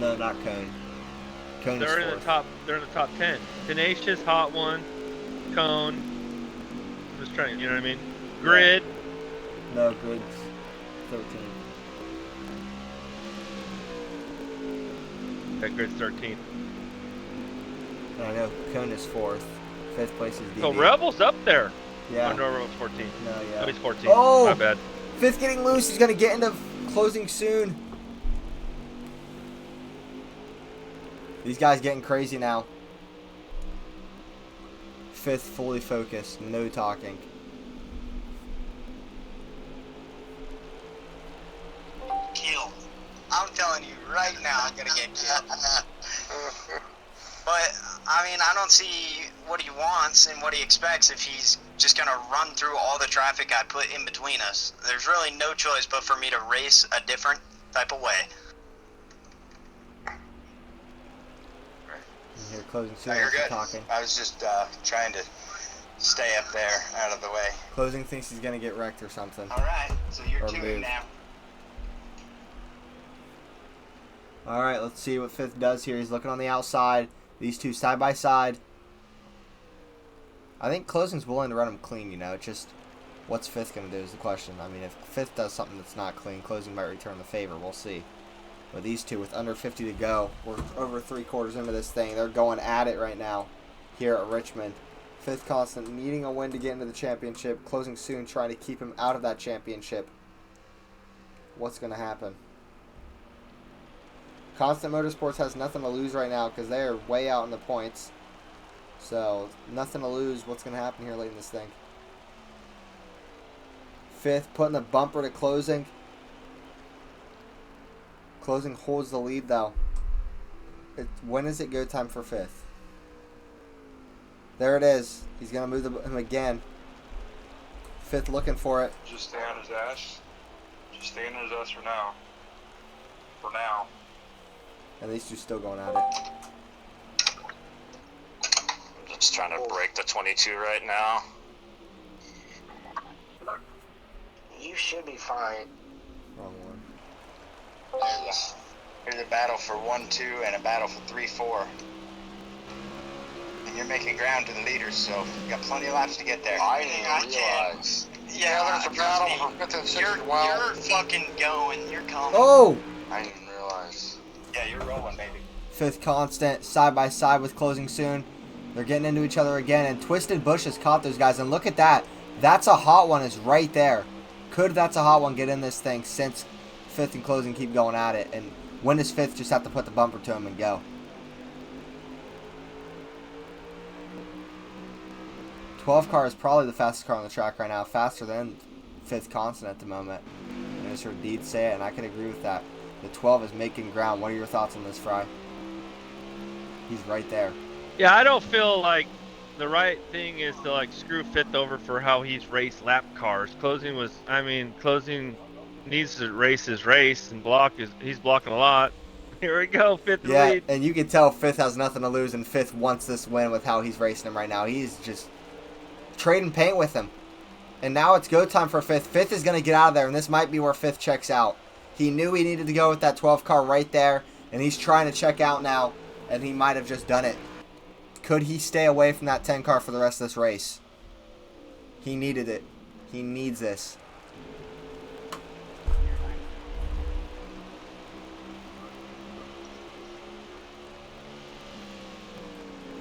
No, not Cone. Cone is They're in the fourth. top. They're in the top 10. Tenacious, Hot One, Cone. I'm just trying. You know what I mean? Grid. No, Grid's 13. That Grid's 13. I know Cone is fourth. 5th place is DD. So Rebel's up there. Yeah. Oh, no, Rebel's 14. No, yeah. No, he's 14. Oh! My bad. Fifth getting loose. He's going to get into Closing Soon. These guys getting crazy now. Fifth fully focused. No talking. Kill. I'm telling you right now, I'm gonna get killed. But I mean, I don't see what he wants and what he expects if he's just gonna run through all the traffic I put in between us. There's really no choice but for me to race a different type of way. You're closing soon. No, you're good. Talking. I was just trying to stay up there, out of the way. Closing thinks he's gonna get wrecked or something. All right, so you're Or 2 move. now. All right, let's see what Fifth does here. He's looking on the outside. These two side by side. I think Closing's willing to run him clean, you know. It's just, what's Fifth going to do is the question. I mean, if Fifth does something that's not clean, Closing might return the favor. We'll see. But these two, with under 50 to go, we're over 3/4 into this thing. They're going at it right now here at Richmond. Fifth Constant needing a win to get into the championship. Closing soon, trying to keep him out of that championship. What's going to happen? Constant Motorsports has nothing to lose right now because they are way out in the points. So, nothing to lose. What's going to happen here late in this thing? Fifth, putting the bumper to Closing. Closing holds the lead, though. When is it go time for Fifth? There it is. He's going to move him again. Fifth looking for it. Just stay on his ass. Just stay on his ass for now. For now. And these two still going at it. I'm just trying to break the 22 right now. You should be fine. Wrong one. Here's a battle for 1-2 and a battle for 3-4. And you're making ground to the leaders, so you got plenty of laps to get there. I didn't realize. Yeah, there's a battle for 5th and 6th. You're fucking going. You're coming. Oh! I didn't realize. Yeah, you're rolling, baby. Fifth Constant, side by side with Closing soon. They're getting into each other again, and Twisted Bush has caught those guys. And look at that. That's a hot one is right there. Could That's a hot one get in this thing since Fifth and Closing keep going at it? And when does Fifth just have to put the bumper to him and go? 12 car is probably the fastest car on the track right now. Faster than Fifth Constant at the moment. I just heard Deed say it, and I could agree with that. The 12 is making ground. What are your thoughts on this, Fry? He's right there. Yeah, I don't feel like the right thing is to like screw Fifth over for how he's raced lap cars. Closing needs to race his race and he's blocking a lot. Here we go, Fifth in the lead. And you can tell Fifth has nothing to lose, and Fifth wants this win with how he's racing him right now. He's just trading paint with him. And now it's go time for Fifth. Fifth is going to get out of there, and this might be where Fifth checks out. He knew he needed to go with that 12 car right there, and he's trying to check out now, and he might have just done it. Could he stay away from that 10 car for the rest of this race? He needed it. He needs this.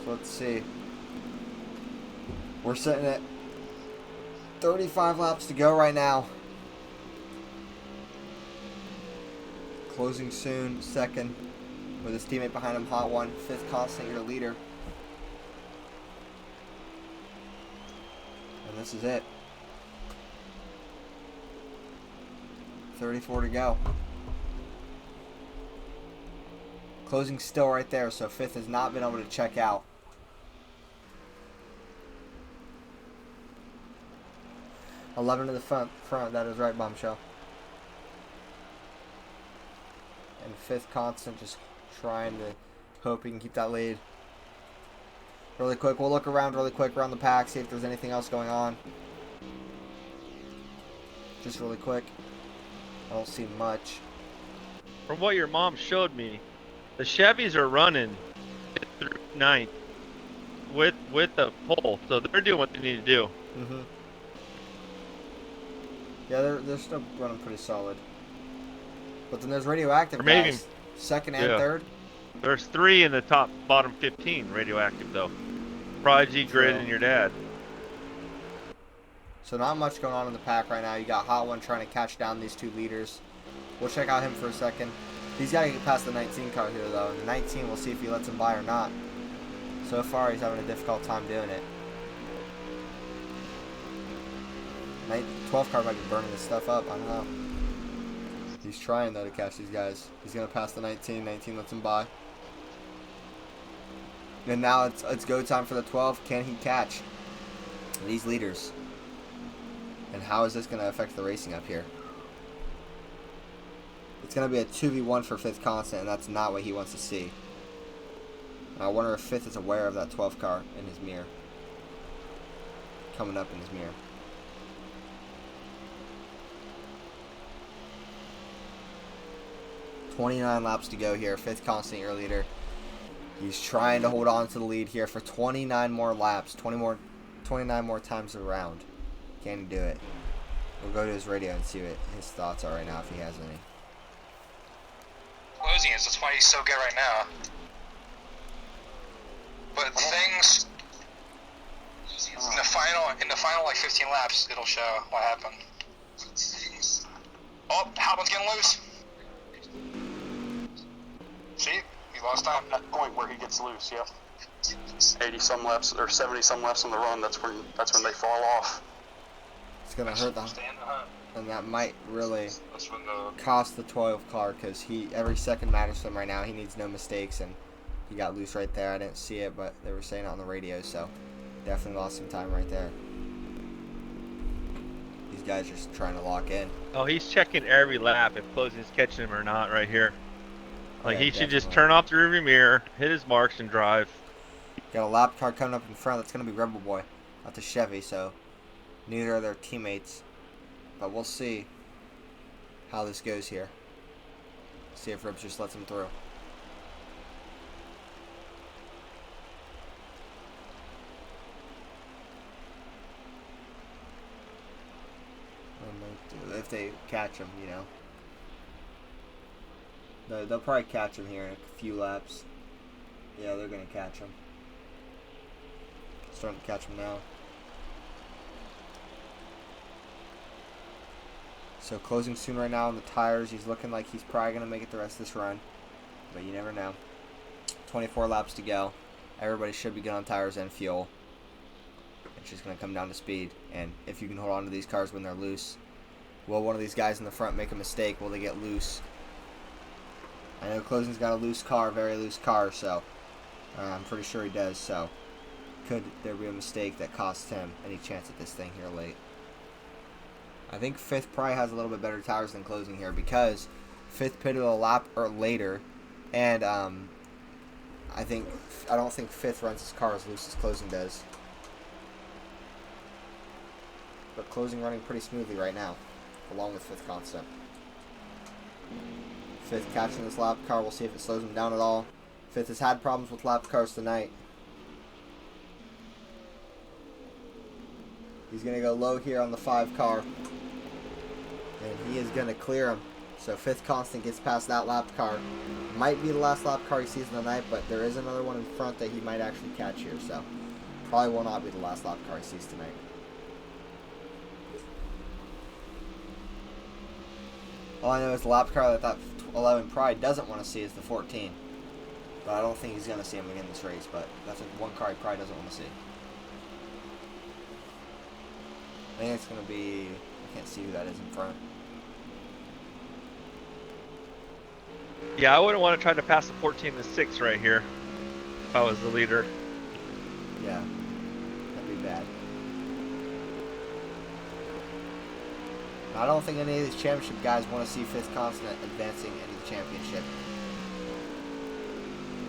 So let's see. We're sitting at 35 laps to go right now. Closing soon, second, with his teammate behind him, hot one. Fifth Constant, your leader. And this is it. 34 to go. Closing still right there, so Fifth has not been able to check out. $11 to the front, that is right, Bombshell. And Fifth Constant just trying to hope he can keep that lead. Really quick, we'll look around really quick around the pack, see if there's anything else going on. Just really quick. I don't see much. From what your mom showed me, the Chevys are running through 9th with the pole, so they're doing what they need to do. Mm-hmm. Yeah, they're still running pretty solid. But then there's radioactive guys, second and third. There's 3 in the bottom 15 radioactive though. Prodigy, Grid, and your dad. So not much going on in the pack right now. You got Hot One trying to catch down these two leaders. We'll check out him for a second. He's got to get past the 19 car here though. And the 19, we'll see if he lets him by or not. So far, he's having a difficult time doing it. 12 car might be burning this stuff up. I don't know. He's trying though to catch these guys. He's gonna pass the 19. 19 lets him by. And now it's go time for the 12. Can he catch? These leaders. And how is this going to affect the racing up here? It's going to be a 2v1 for 5th constant, and that's not what he wants to see. And I wonder if 5th is aware of that 12 car in his mirror. Coming up in his mirror. .29 laps to go here. 5th constant, your leader. He's trying to hold on to the lead here for 29 more laps. 29 more times around. Can he do it? We'll go to his radio and see what his thoughts are right now, if he has any. Closing is, that's why he's so good right now. But things in the final like 15 laps, it'll show what happened. Oh, Halpin's getting loose. See, he lost time. At the point where he gets loose, yeah. 80 some laps or 70 some laps on the run. That's when they fall off. It's gonna hurt them, and that might really cost the 12 car because every second matters to him right now. He needs no mistakes, and he got loose right there. I didn't see it, but they were saying it on the radio, so definitely lost some time right there. These guys are just trying to lock in. Oh, he's checking every lap if closing's catching him or not right here. Like, Yeah, he should just definitely. turn off the rearview mirror, hit his marks, and drive. Got a lap car coming up in front. That's going to be Rebel Boy, not the Chevy, so neither are their teammates. But we'll see how this goes here. See if Ribs just lets him through. If they catch him, you know. They'll probably catch him here in a few laps. Yeah, they're going to catch him. Starting to catch him now. So closing soon right now on the tires. He's looking like he's probably going to make it the rest of this run. But you never know. 24 laps to go. Everybody should be good on tires and fuel. It's just going to come down to speed. And if you can hold on to these cars when they're loose. Will one of these guys in the front make a mistake? Will they get loose? I know Closing's got a loose car, very loose car, so I'm pretty sure he does. So could there be a mistake that costs him any chance at this thing here late? I think 5th probably has a little bit better tires than Closing here because 5th pitted a lap or later, and I don't think 5th runs his car as loose as Closing does. But Closing running pretty smoothly right now, along with 5th constant. 5th catching this lap car. We'll see if it slows him down at all. 5th has had problems with lap cars tonight. He's going to go low here on the 5 car. And he is going to clear him. So 5th constant gets past that lap car. Might be the last lap car he sees in the night, but there is another one in front that he might actually catch here. So probably will not be the last lap car he sees tonight. All I know is the lap car that 11 Pride doesn't want to see is the 14. But I don't think he's going to see him again this race. But that's one car he probably doesn't want to see. I think it's going to be... I can't see who that is in front. Yeah, I wouldn't want to try to pass the 14 to 6 right here if I was the leader. Yeah, that'd be bad. I don't think any of these championship guys want to see 5th constant advancing into the championship.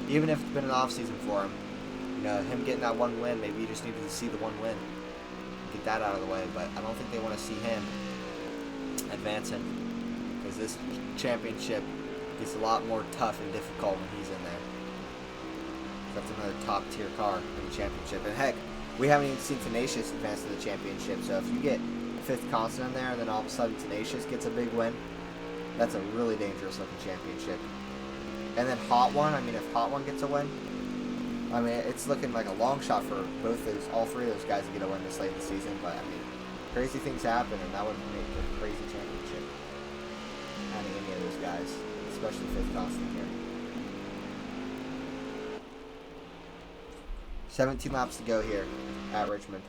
Even if it's been an off season for him. You know, him getting that one win, maybe you just needed to see the one win. Get that out of the way, but I don't think they want to see him advancing. Because this championship gets a lot more tough and difficult when he's in there. That's another top tier car in the championship. And heck, we haven't even seen Tenacious advance to the championship, so if you get 5th constant in there and then all of a sudden Tenacious gets a big win, that's a really dangerous looking championship. And then Hot One, I mean, if Hot One gets a win, I mean, it's looking like a long shot for all three of those guys to get a win this late in the season. But I mean, crazy things happen, and that would make a crazy championship. Having any of those guys, especially 5th constant here. 17 laps to go here at Richmond.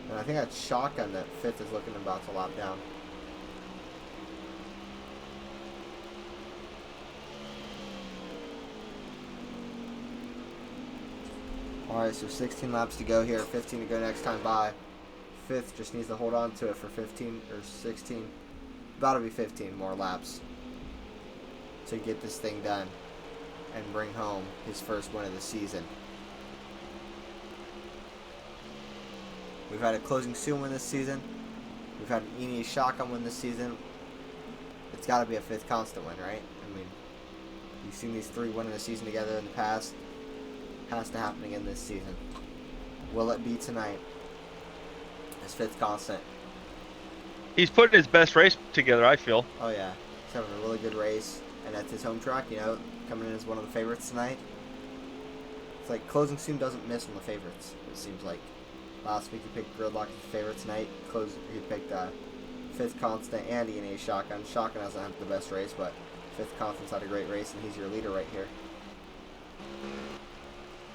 And I think that's shotgun that 5th is looking about to lap down. Alright, so 16 laps to go here, 15 to go next time by. Fifth just needs to hold on to it for 15 or 16. About to be 15 more laps to get this thing done and bring home his first win of the season. We've had a closing soon win this season. We've had an Ii2WI shotgun win this season. It's got to be a fifth constant win, right? I mean, you've seen these three win in the season together in the past. Has to happen again this season. Will it be tonight? His fifth constant. He's putting his best race together, I feel. Oh yeah, he's having a really good race, and that's his home track. You know, coming in as one of the favorites tonight. It's like closing soon doesn't miss on the favorites. It seems like last week he picked Gridlock as his favorite tonight. He picked fifth constant and Ii2WI shotgun. Shotgun hasn't had the best race, but fifth constant's had a great race, and he's your leader right here.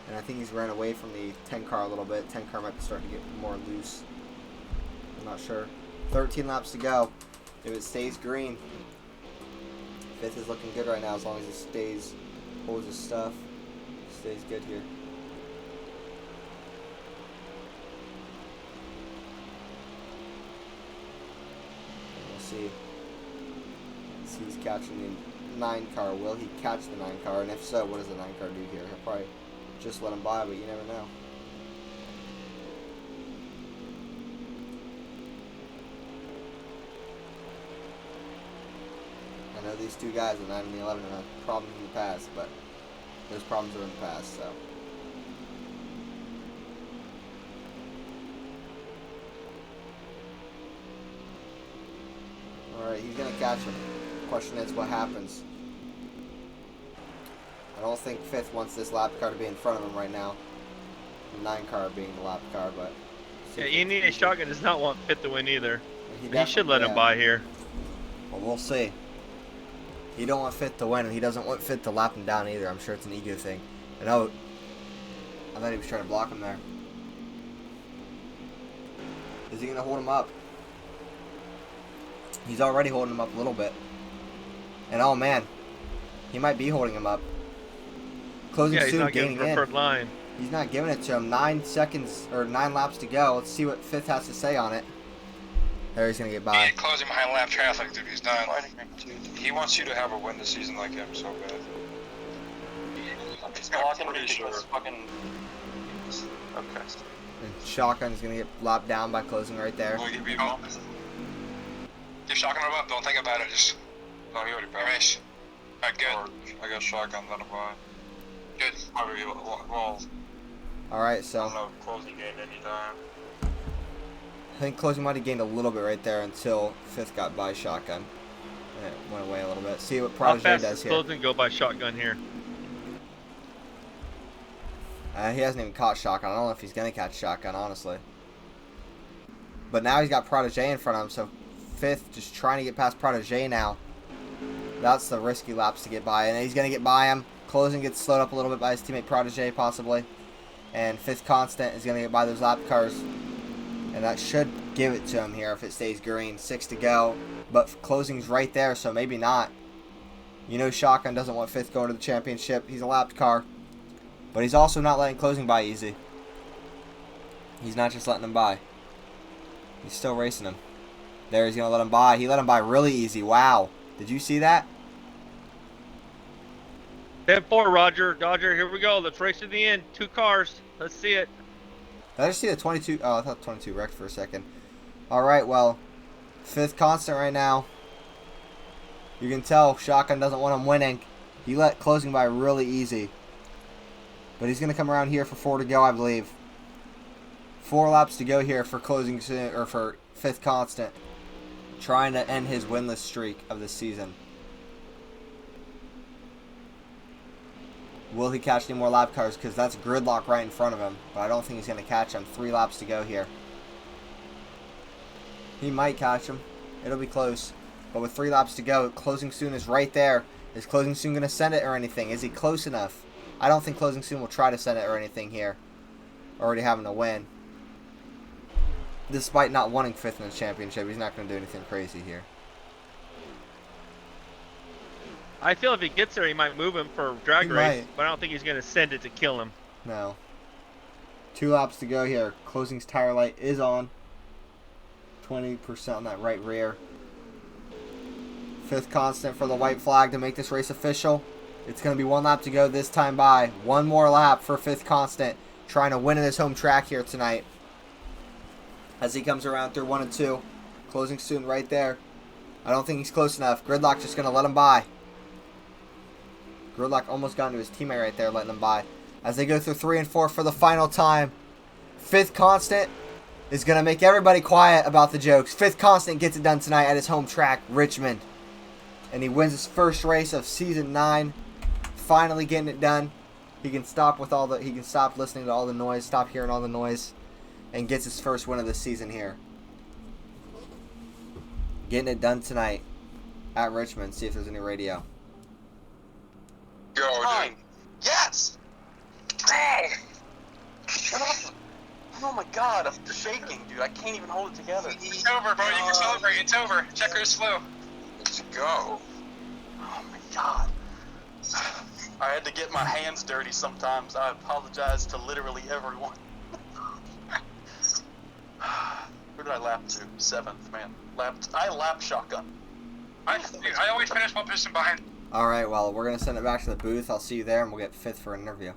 And I think he's ran away from the 10 car a little bit. 10 car might be starting to get more loose. I'm not sure. 13 laps to go. If it stays green, fifth is looking good right now as long as it holds his stuff, stays good here. And we'll see. He's catching the 9 car. Will he catch the 9 car? And if so, what does the 9 car do here? He'll probably just let him by, but you never know. I know these two guys, the 9 and the 11, have had problems in the past, but those problems are in the past, so. Alright, he's going to catch him. Question is, what happens? I don't think fifth wants this lap car to be in front of him right now. The 9 car being the lap car, but. Yeah, Ii2WI shotgun does not want fifth to win either. He should let him by here. Well, we'll see. He don't want fifth to win, and he doesn't want fifth to lap him down either. I'm sure it's an ego thing. I know. I thought he was trying to block him there. Is he going to hold him up? He's already holding him up a little bit. And oh man, he might be holding him up. Closing he's soon, not gaining giving preferred line. He's not giving it to him. 9 seconds or 9 laps to go. Let's see what fifth has to say on it. There, he's gonna get by. Yeah, closing behind lap traffic, dude. He's done. He wants you to have a win this season like him so bad. He's blocking me because fucking. Okay. And Shotgun's gonna get lapped down by closing right there. Will you be involved? Give Shotgun a bump. Don't think about it. Just. No, he already passed. Alright, good. I got Shotgun, let him by. Good. Well. Alright, so. I don't know if closing gained any time. I think closing might have gained a little bit right there until fifth got by Shotgun. And it went away a little bit. See what Prodigy does here. How fast does closing go by shotgun here? He hasn't even caught Shotgun. I don't know if he's going to catch Shotgun, honestly. But now he's got Prodigy in front of him, so fifth just trying to get past Prodigy now. That's the risky laps to get by, and he's going to get by him. Closing gets slowed up a little bit by his teammate Prodigy, possibly. And fifth constant is going to get by those lap cars. And that should give it to him here if it stays green. 6 to go. But closing's right there, so maybe not. You know Shotgun doesn't want fifth going to the championship. He's a lapped car. But he's also not letting closing by easy. He's not just letting him by. He's still racing him. There, he's going to let him by. He let him by really easy. Wow. Did you see that? 10-4, Roger. Dodger, here we go. Let's race to the end. 2 cars. Let's see it. Did I just see the 22? Oh, I thought 22 wrecked for a second. Alright, well, fifth constant right now. You can tell Shotgun doesn't want him winning. He let closing by really easy. But he's going to come around here for 4 to go, I believe. 4 laps to go here for closing, or for fifth constant. Trying to end his winless streak of the season. Will he catch any more lap cars? Because that's Gridlock right in front of him. But I don't think he's going to catch him. 3 laps to go here. He might catch him. It'll be close. But with 3 laps to go, closing soon is right there. Is closing soon going to send it or anything? Is he close enough? I don't think closing soon will try to send it or anything here. Already having a win. Despite not wanting fifth in the championship, he's not going to do anything crazy here. I feel if he gets there, he might move him for drag He race, might. but I don't think he's going to send it to kill him. No. 2 laps to go here. Closing tire light is on. 20% on that right rear. 5th constant for the white flag to make this race official. It's going to be 1 lap to go this time by. 1 more lap for 5th constant. Trying to win in his home track here tonight. As he comes around through 1 and 2. Closing soon right there. I don't think he's close enough. Gridlock just going to let him by. Gridlock almost got into his teammate right there, letting him by. As they go through 3 and 4 for the final time. 5th constant is going to make everybody quiet about the jokes. 5th constant gets it done tonight at his home track, Richmond. And he wins his first race of season 9. Finally getting it done. He can stop listening to all the noise, stop hearing all the noise, and gets his first win of the season here. Getting it done tonight at Richmond. See if there's any radio. Go, dude. Yes! Dang! Shut up! Oh my god, I'm shaking, dude. I can't even hold it together. It's over, bro. You can celebrate. It's over. Checker is slow. Let's go. Oh my god. I had to get my hands dirty sometimes. I apologize to literally everyone. Where did I lap to? 7th, man. I lap shotgun. I always finish 1 piston behind. Alright, well, we're going to send it back to the booth. I'll see you there, and we'll get 5th for an interview.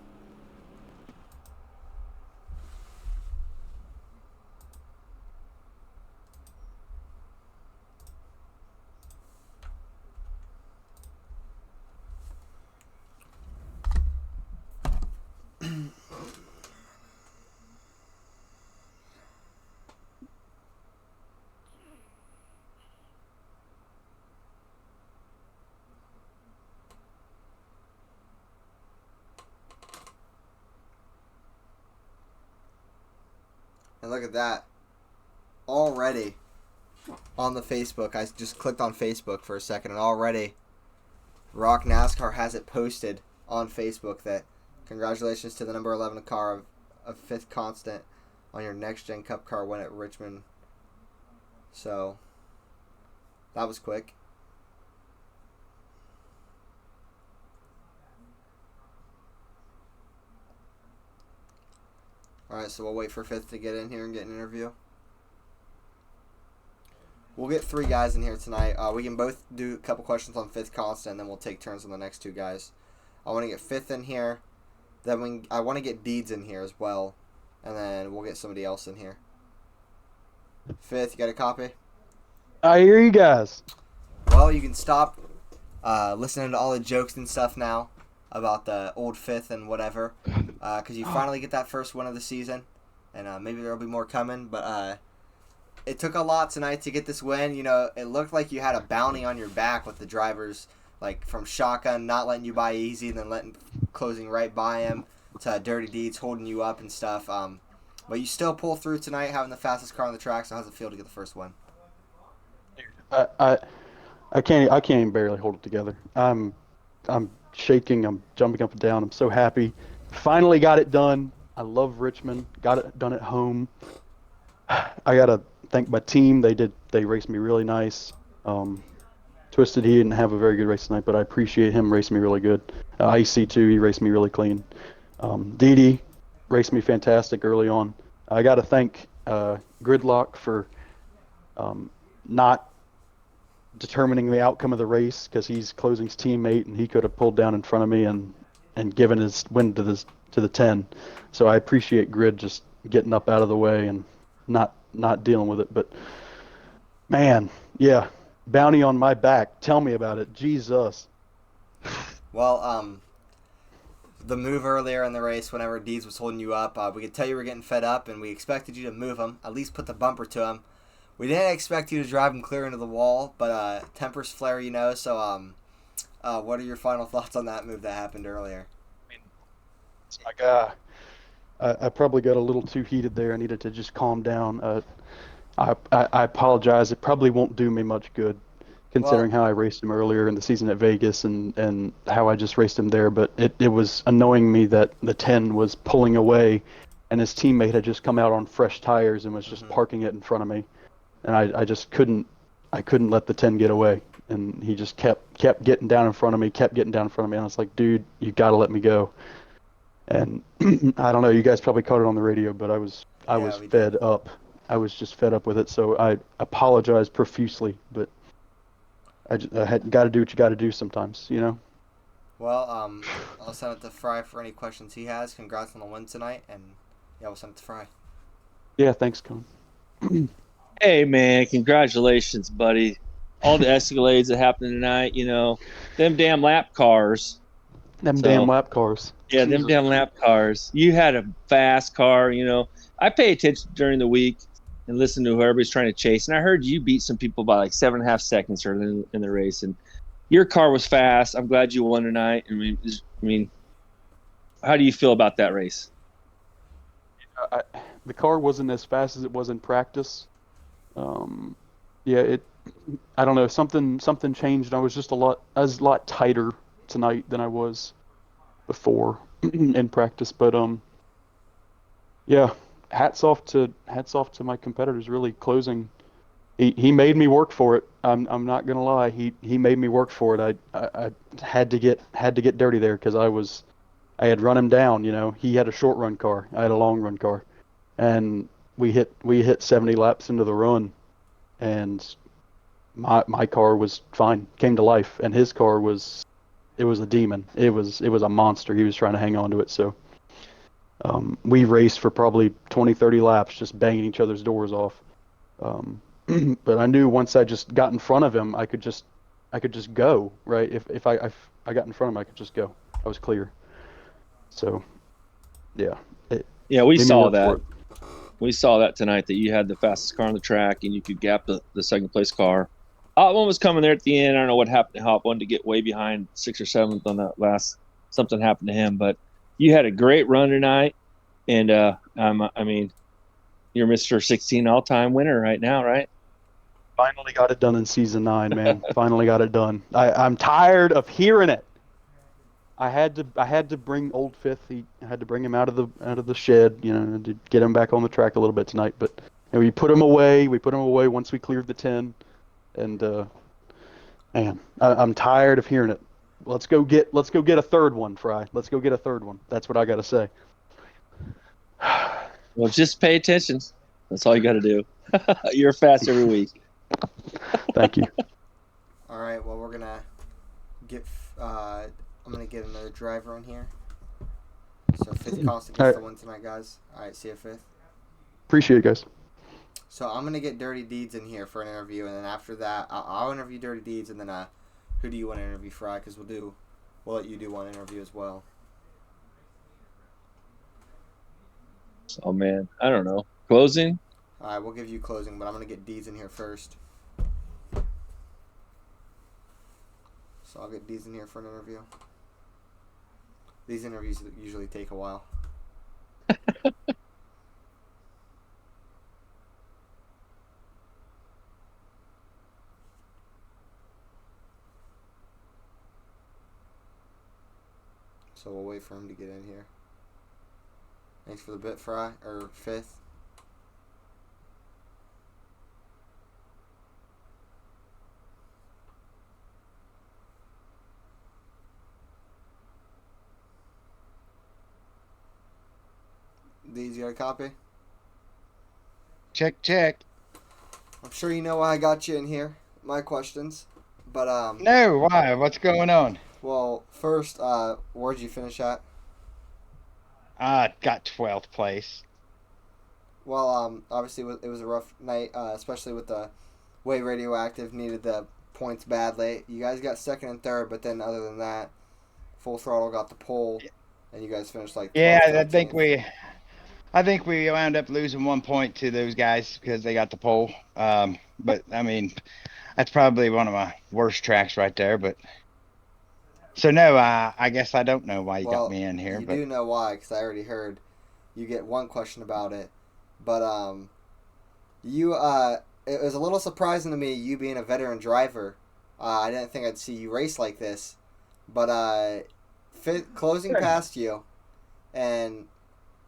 And look at that. Already on the Facebook. I just clicked on Facebook for a second, and already Rock NASCAR has it posted on Facebook that congratulations to the number 11 car of 5th constant on your next gen cup car win at Richmond. So that was quick. Alright, so we'll wait for 5th to get in here and get an interview. We'll get 3 guys in here tonight. We can both do a couple questions on 5th constant, and then we'll take turns on the next 2 guys. I want to get 5th in here. Then I want to get Deeds in here as well. And then we'll get somebody else in here. 5th, you got a copy? I hear you guys. Well, you can stop listening to all the jokes and stuff now about the old 5th and whatever. Because you finally get that first win of the season. And maybe there will be more coming. But it took a lot tonight to get this win. You know, it looked like you had a bounty on your back with the drivers. Like from shotgun, not letting you by easy, and then closing right by him, to Dirty Deeds holding you up and stuff. But you still pull through tonight, having the fastest car on the track. So how's it feel to get the first win? I can't even barely hold it together. I'm shaking. I'm jumping up and down. I'm so happy. Finally got it done. I love Richmond. Got it done at home. I gotta thank my team. They raced me really nice. Twisted, he didn't have a very good race tonight, but I appreciate him racing me really good. Ii2WI, he raced me really clean. Didi raced me fantastic early on. I got to thank Gridlock for not determining the outcome of the race, because he's Closing's teammate, and he could have pulled down in front of me and given his win to the 10. So I appreciate Grid just getting up out of the way and not dealing with it. But man, yeah. Bounty on my back. Tell me about it. Jesus. Well, the move earlier in the race, whenever Deeds was holding you up, we could tell you were getting fed up, and we expected you to move him, at least put the bumper to him. We didn't expect you to drive him clear into the wall, but tempers flare, you know. So, what are your final thoughts on that move that happened earlier? I mean, it's my guy. I probably got a little too heated there. I needed to just calm down. I apologize. It probably won't do me much good, considering how I raced him earlier in the season at Vegas and how I just raced him there. But it was annoying me that the 10 was pulling away, and his teammate had just come out on fresh tires and was just parking it in front of me, and I just couldn't let the 10 get away, and he just kept getting down in front of me, and I was like, dude, you got to let me go. And I don't know, you guys probably caught it on the radio, but I was We fed did. up. I was just fed up with it, so I apologize profusely, but I had got to do what you got to do sometimes, you know. Well, I'll send it to Fry for any questions he has. Congrats on the win tonight, and yeah, we'll send it to Fry. Yeah, thanks, Cone. Hey, man, congratulations, buddy. All the escalades that happened tonight, you know, them damn lap cars. Them So, damn lap cars. yeah, them Jesus. damn lap cars. You had a fast car, you know. I pay attention during the week and listen to who everybody's trying to chase. And I heard you beat some people by like 7.5 seconds early in the race. And your car was fast. I'm glad you won tonight. I mean, how do you feel about that race? The car wasn't as fast as it was in practice. Yeah, I don't know, something changed. I was a lot tighter tonight than I was before in practice. But yeah, hats off to my competitors really closing. He made me work for it. I'm not gonna lie. He made me work for it. I had to get dirty there because I had run him down. You know, he had a short run car. I had a long run car, and we hit 70 laps into the run, and my car was fine, came to life, and his car was a demon. It was a monster. He was trying to hang on to it. So we raced for probably 20, 30 laps, just banging each other's doors off. But I knew once I just got in front of him, I could just go, right? If I got in front of him, I could just go. I was clear. So, yeah. Yeah, we made me saw work for that. it. We saw that tonight, that you had the fastest car on the track and you could gap the second place car. One was coming there at the end. I don't know what happened to Hop One to get way behind 6th or 7th on that last. Something happened to him, but you had a great run tonight, and I mean, you're Mr. 16 all-time winner right now, right? Finally got it done in season 9, man. Finally got it done. I'm tired of hearing it. I had to bring old Fifth. I had to bring him out of the shed, you know, to get him back on the track a little bit tonight. But we put him away. We put him away once we cleared the 10. And man, I'm tired of hearing it. Let's go get a third one, Fry. Let's go get a third one. That's what I got to say. Well, just pay attention. That's all you got to do. You're fast every week. Thank you. All right. Well, we're gonna get. I'm gonna get another driver in here. So Fifth Constant gets the win tonight, guys. All right. See you, Fifth. Appreciate it, guys. So I'm gonna get Dirty Deeds in here for an interview, and then after that, I'll interview Dirty Deeds, and then who do you want to interview, Fry? Because we'll let you do one interview as well. Oh man, I don't know. Closing? All right, we'll give you closing, but I'm gonna get Deeds in here first. So I'll get Deeds in here for an interview. These interviews usually take a while. So we'll wait for him to get in here. Thanks for the bit, Fry, or Fifth. These, you got a copy? Check. I'm sure you know why I got you in here. My questions. But, No, why? What's going on? Well, first, where'd you finish at? I got 12th place. Well, obviously it was a rough night, especially with the way Radioactive needed the points badly. You guys got second and third, but then other than that, Full Throttle got the pole, and you guys finished like 12th, Yeah, 13th. I think we wound up losing 1 point to those guys because they got the pole. But I mean, that's probably one of my worst tracks right there. But so no, I guess I don't know why you got me in here. You but do know why, because I already heard you get one question about it. But it was a little surprising to me, you being a veteran driver. I didn't think I'd see you race like this. But closing past you, and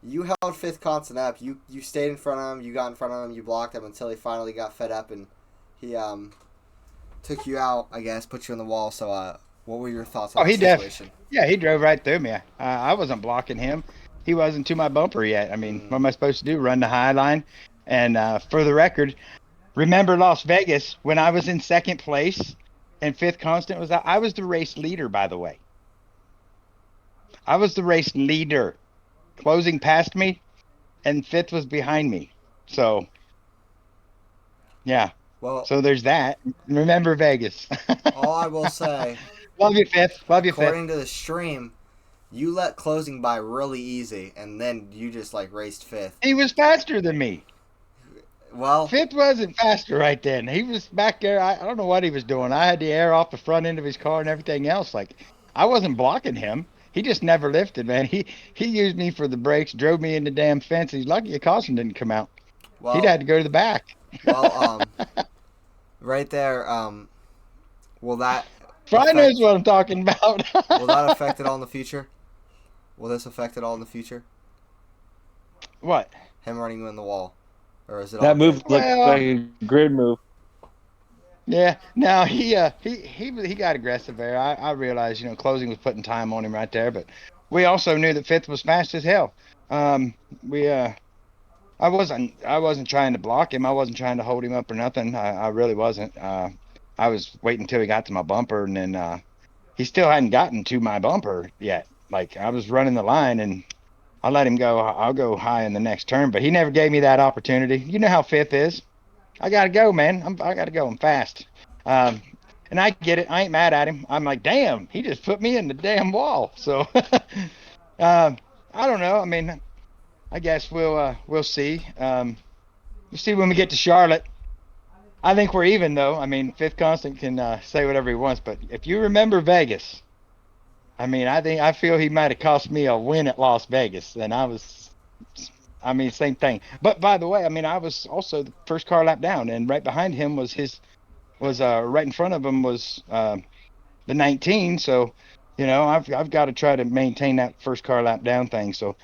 you held Fifth Constant up. You stayed in front of him. You got in front of him. You blocked him until he finally got fed up, and he took you out, I guess, put you on the wall. So What were your thoughts Oh, on that he situation? yeah, he drove right through me. I wasn't blocking him. He wasn't to my bumper yet. I mean, what am I supposed to do? Run the high line? And for the record, remember Las Vegas when I was in second place and fifth constant was out? I was the race leader, by the way. I was the race leader. Closing past me, and fifth was behind me. So, yeah. Well, So there's that. Remember Vegas. all I will say, Love you, fifth. Love you, fifth. according to the stream, you let closing by really easy, and then you just like raced fifth. He was faster than me. Well, Fifth wasn't faster right then. He was back there. I don't know what he was doing. I had the air off the front end of his car and everything else. Like, I wasn't blocking him. He just never lifted, man. He used me for the brakes, drove me in the damn fence. He's lucky a caution didn't come out. well, He'd had to go to the back. well, right there. Will that? Fry knows what I'm talking about. Will that affect it all in the future? Will this affect it all in the future? What? Him running you in the wall, or is it That all move good? looked like a grid move. Yeah, no, he got aggressive there. I realized, closing was putting time on him right there, but we also knew that fifth was fast as hell. I wasn't trying to block him. I wasn't trying to hold him up or nothing. I really wasn't. I was waiting until he got to my bumper, and then he still hadn't gotten to my bumper yet. Like, I was running the line, and I let him go. I'll go high in the next turn, but he never gave me that opportunity. You know how fifth is. I gotta go, man. I gotta go. I'm fast. And I get it. I ain't mad at him. I'm like, damn, he just put me in the damn wall. So, I don't know. I mean, I guess we'll see. We'll see when we get to Charlotte. I think we're even though. I mean, fifth constant can say whatever he wants, but if you remember Vegas, I mean, I feel he might have cost me a win at Las Vegas, and same thing. But by the way, I mean, I was also the first car lap down, and right behind him was right in front of him was the 19. So, I've got to try to maintain that first car lap down thing. So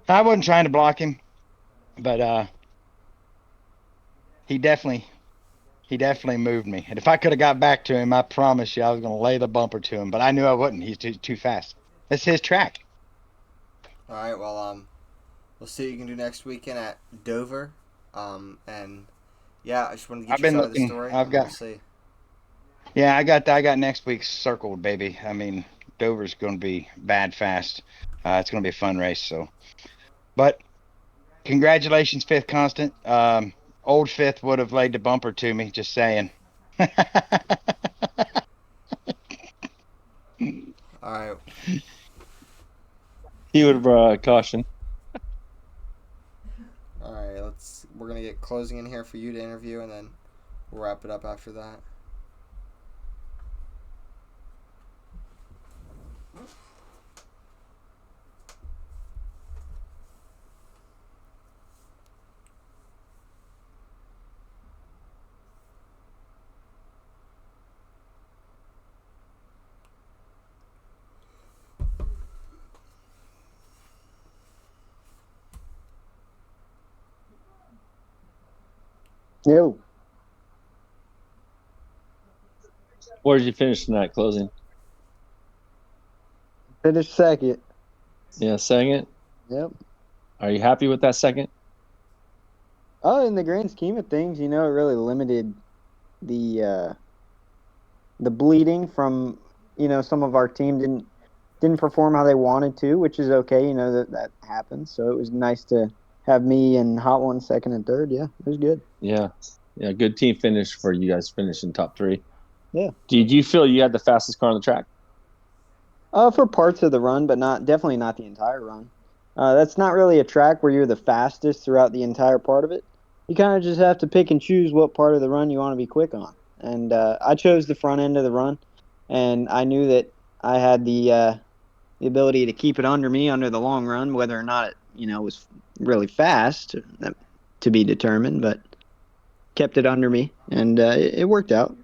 I wasn't trying to block him, but he definitely moved me. And if I could have got back to him, I promise you I was going to lay the bumper to him. But I knew I wouldn't. He's too fast. It's his track. All right. Well, we'll see what you can do next weekend at Dover. And yeah, I just wanted to get your side of the story. We'll see. Yeah, I got next week circled, baby. I mean, Dover's going to be bad fast. It's going to be a fun race. So, but congratulations, fifth constant. Old fifth would have laid the bumper to me. Just saying. All right. He would have caution. All right. We're gonna get closing in here for you to interview, and then we'll wrap it up after that. Yo. Where did you finish tonight closing? Finished second. Yeah, second? Yep. Are you happy with that second? Oh, in the grand scheme of things, it really limited the bleeding from, some of our team didn't perform how they wanted to, which is okay, that happens. So it was nice to have me and Hot One second and third. Yeah, it was good. Yeah, good team finish for you guys finishing top three. Yeah. Did you feel you had the fastest car on the track? For parts of the run, but definitely not the entire run. That's not really a track where you're the fastest throughout the entire part of it. You kind of just have to pick and choose what part of the run you want to be quick on. And I chose the front end of the run, and I knew that I had the ability to keep it under me under the long run, whether or not it, was really fast to be determined, but kept it under me, and it worked out.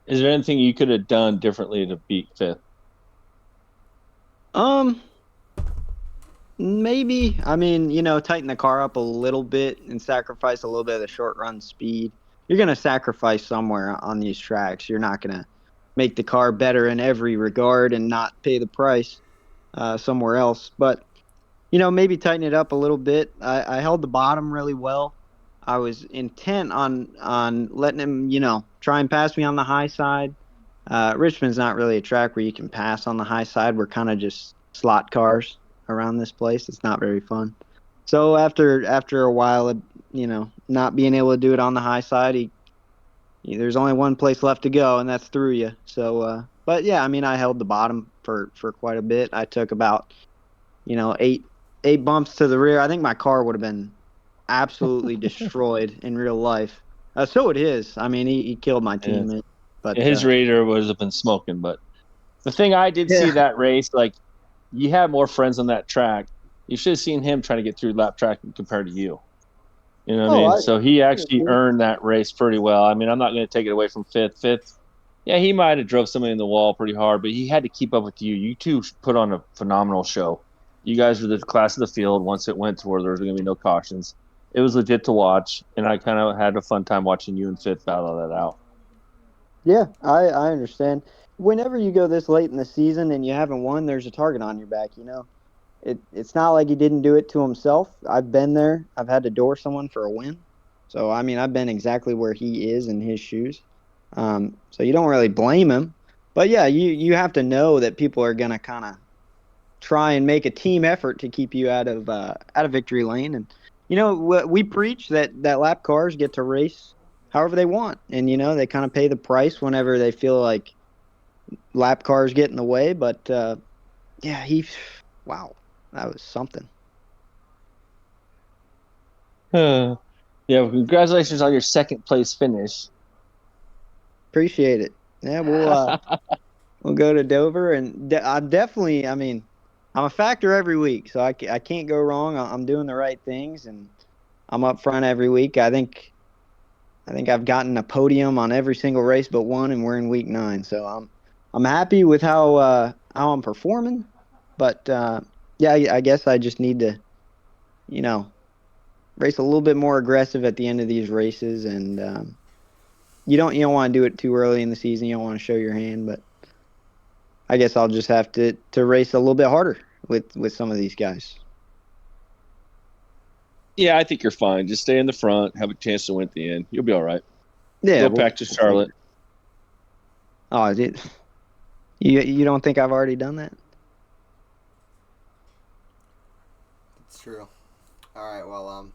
Is there anything you could have done differently to beat fifth? Maybe. I mean, tighten the car up a little bit and sacrifice a little bit of the short run speed. You're going to sacrifice somewhere on these tracks. You're not going to make the car better in every regard and not pay the price somewhere else. But maybe tighten it up a little bit. I held the bottom really well. I was intent on letting him, try and pass me on the high side. Richmond's not really a track where you can pass on the high side. We're kind of just slot cars around this place. It's not very fun. So after a while of, not being able to do it on the high side, there's only one place left to go, and that's through you. So, but yeah, I mean, I held the bottom for quite a bit. I took about, eight bumps to the rear. I think my car would have been absolutely destroyed in real life. So it is. I mean, he killed my teammate. But Yeah, his radiator would have been smoking. But the thing I did see that race, like, you had more friends on that track. You should have seen him trying to get through lap track compared to you. You know what I mean? So he actually earned that race pretty well. I mean, I'm not going to take it away from fifth. Fifth, yeah, he might have drove somebody in the wall pretty hard, but he had to keep up with you. You two put on a phenomenal show. You guys were the class of the field once it went to where there was going to be no cautions. It was legit to watch, and I kind of had a fun time watching you and Fifth battle that out. Yeah, I understand. Whenever you go this late in the season and you haven't won, there's a target on your back, It's not like he didn't do it to himself. I've been there. I've had to door someone for a win. So, I mean, I've been exactly where he is in his shoes. So you don't really blame him. But, yeah, you have to know that people are going to kind of try and make a team effort to keep you out of victory lane. And, we preach that lap cars get to race however they want. And, they kind of pay the price whenever they feel like lap cars get in the way. But, yeah, wow, that was something. Yeah, well, congratulations on your second place finish. Appreciate it. Yeah, we'll go to Dover, and I'm definitely. I mean, I'm a factor every week, so I can't go wrong. I'm doing the right things, and I'm up front every week. I think I've gotten a podium on every single race but one, and we're in week 9. So I'm happy with how I'm performing, but yeah, I guess I just need to, race a little bit more aggressive at the end of these races, and you don't want to do it too early in the season. You don't want to show your hand, but I guess I'll just have to race a little bit harder with some of these guys. Yeah, I think you're fine. Just stay in the front, have a chance to win at the end. You'll be all right. Yeah, go back to Charlotte. Oh, you don't think I've already done that? It's true. All right, well,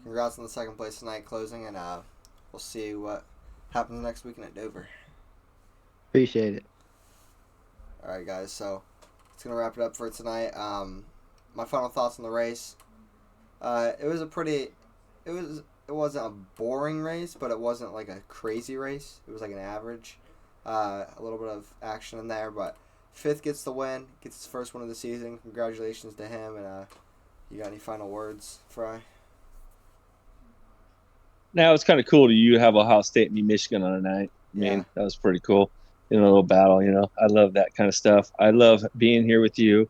congrats on the second place tonight closing, and we'll see what happens next weekend at Dover. Appreciate it. All right, guys, so it's going to wrap it up for tonight. My final thoughts on the race. It wasn't a boring race, but it wasn't like a crazy race. It was like an average. A little bit of action in there, but Fifth gets the win, gets his first win of the season. Congratulations to him, and you got any final words, Fry? Now, it's kind of cool to have Ohio State and Michigan on a night. I mean, that was pretty cool. In a little battle, I love that kind of stuff. I love being here with you,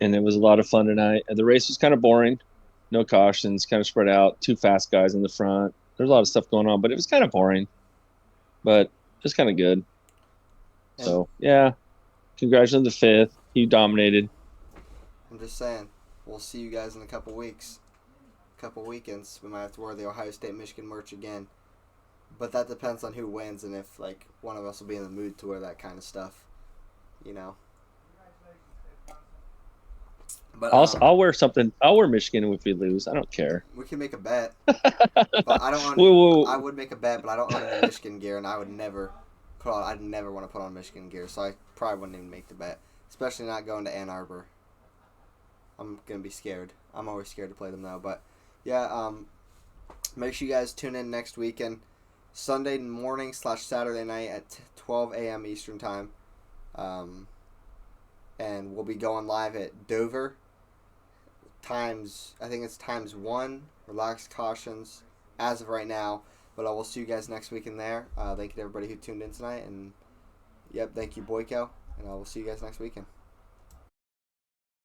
and it was a lot of fun tonight. And the race was kind of boring. No cautions, kind of spread out. 2 fast guys in the front. There's a lot of stuff going on, but it was kind of boring. But it was kind of good. Yeah. So, yeah. Congratulations to Fifth. He dominated. I'm just saying. We'll see you guys in a couple weeks. Couple weekends. We might have to wear the Ohio State-Michigan merch again. But that depends on who wins and if, like, one of us will be in the mood to wear that kind of stuff. But I'll wear something. I'll wear Michigan if we lose. I don't care. We can make a bet. But I don't own, I would make a bet, but I don't own any Michigan gear, and I would never I'd never want to put on Michigan gear, so I probably wouldn't even make the bet. Especially not going to Ann Arbor. I'm going to be scared. I'm always scared to play them, though. But, yeah, make sure you guys tune in next weekend. Sunday morning / Saturday night at 12 a.m. Eastern Time. And we'll be going live at Dover. I think it's times 1, relaxed cautions as of right now. But I will see you guys next weekend there. Thank you to everybody who tuned in tonight. And, thank you, Boyko. And I will see you guys next weekend.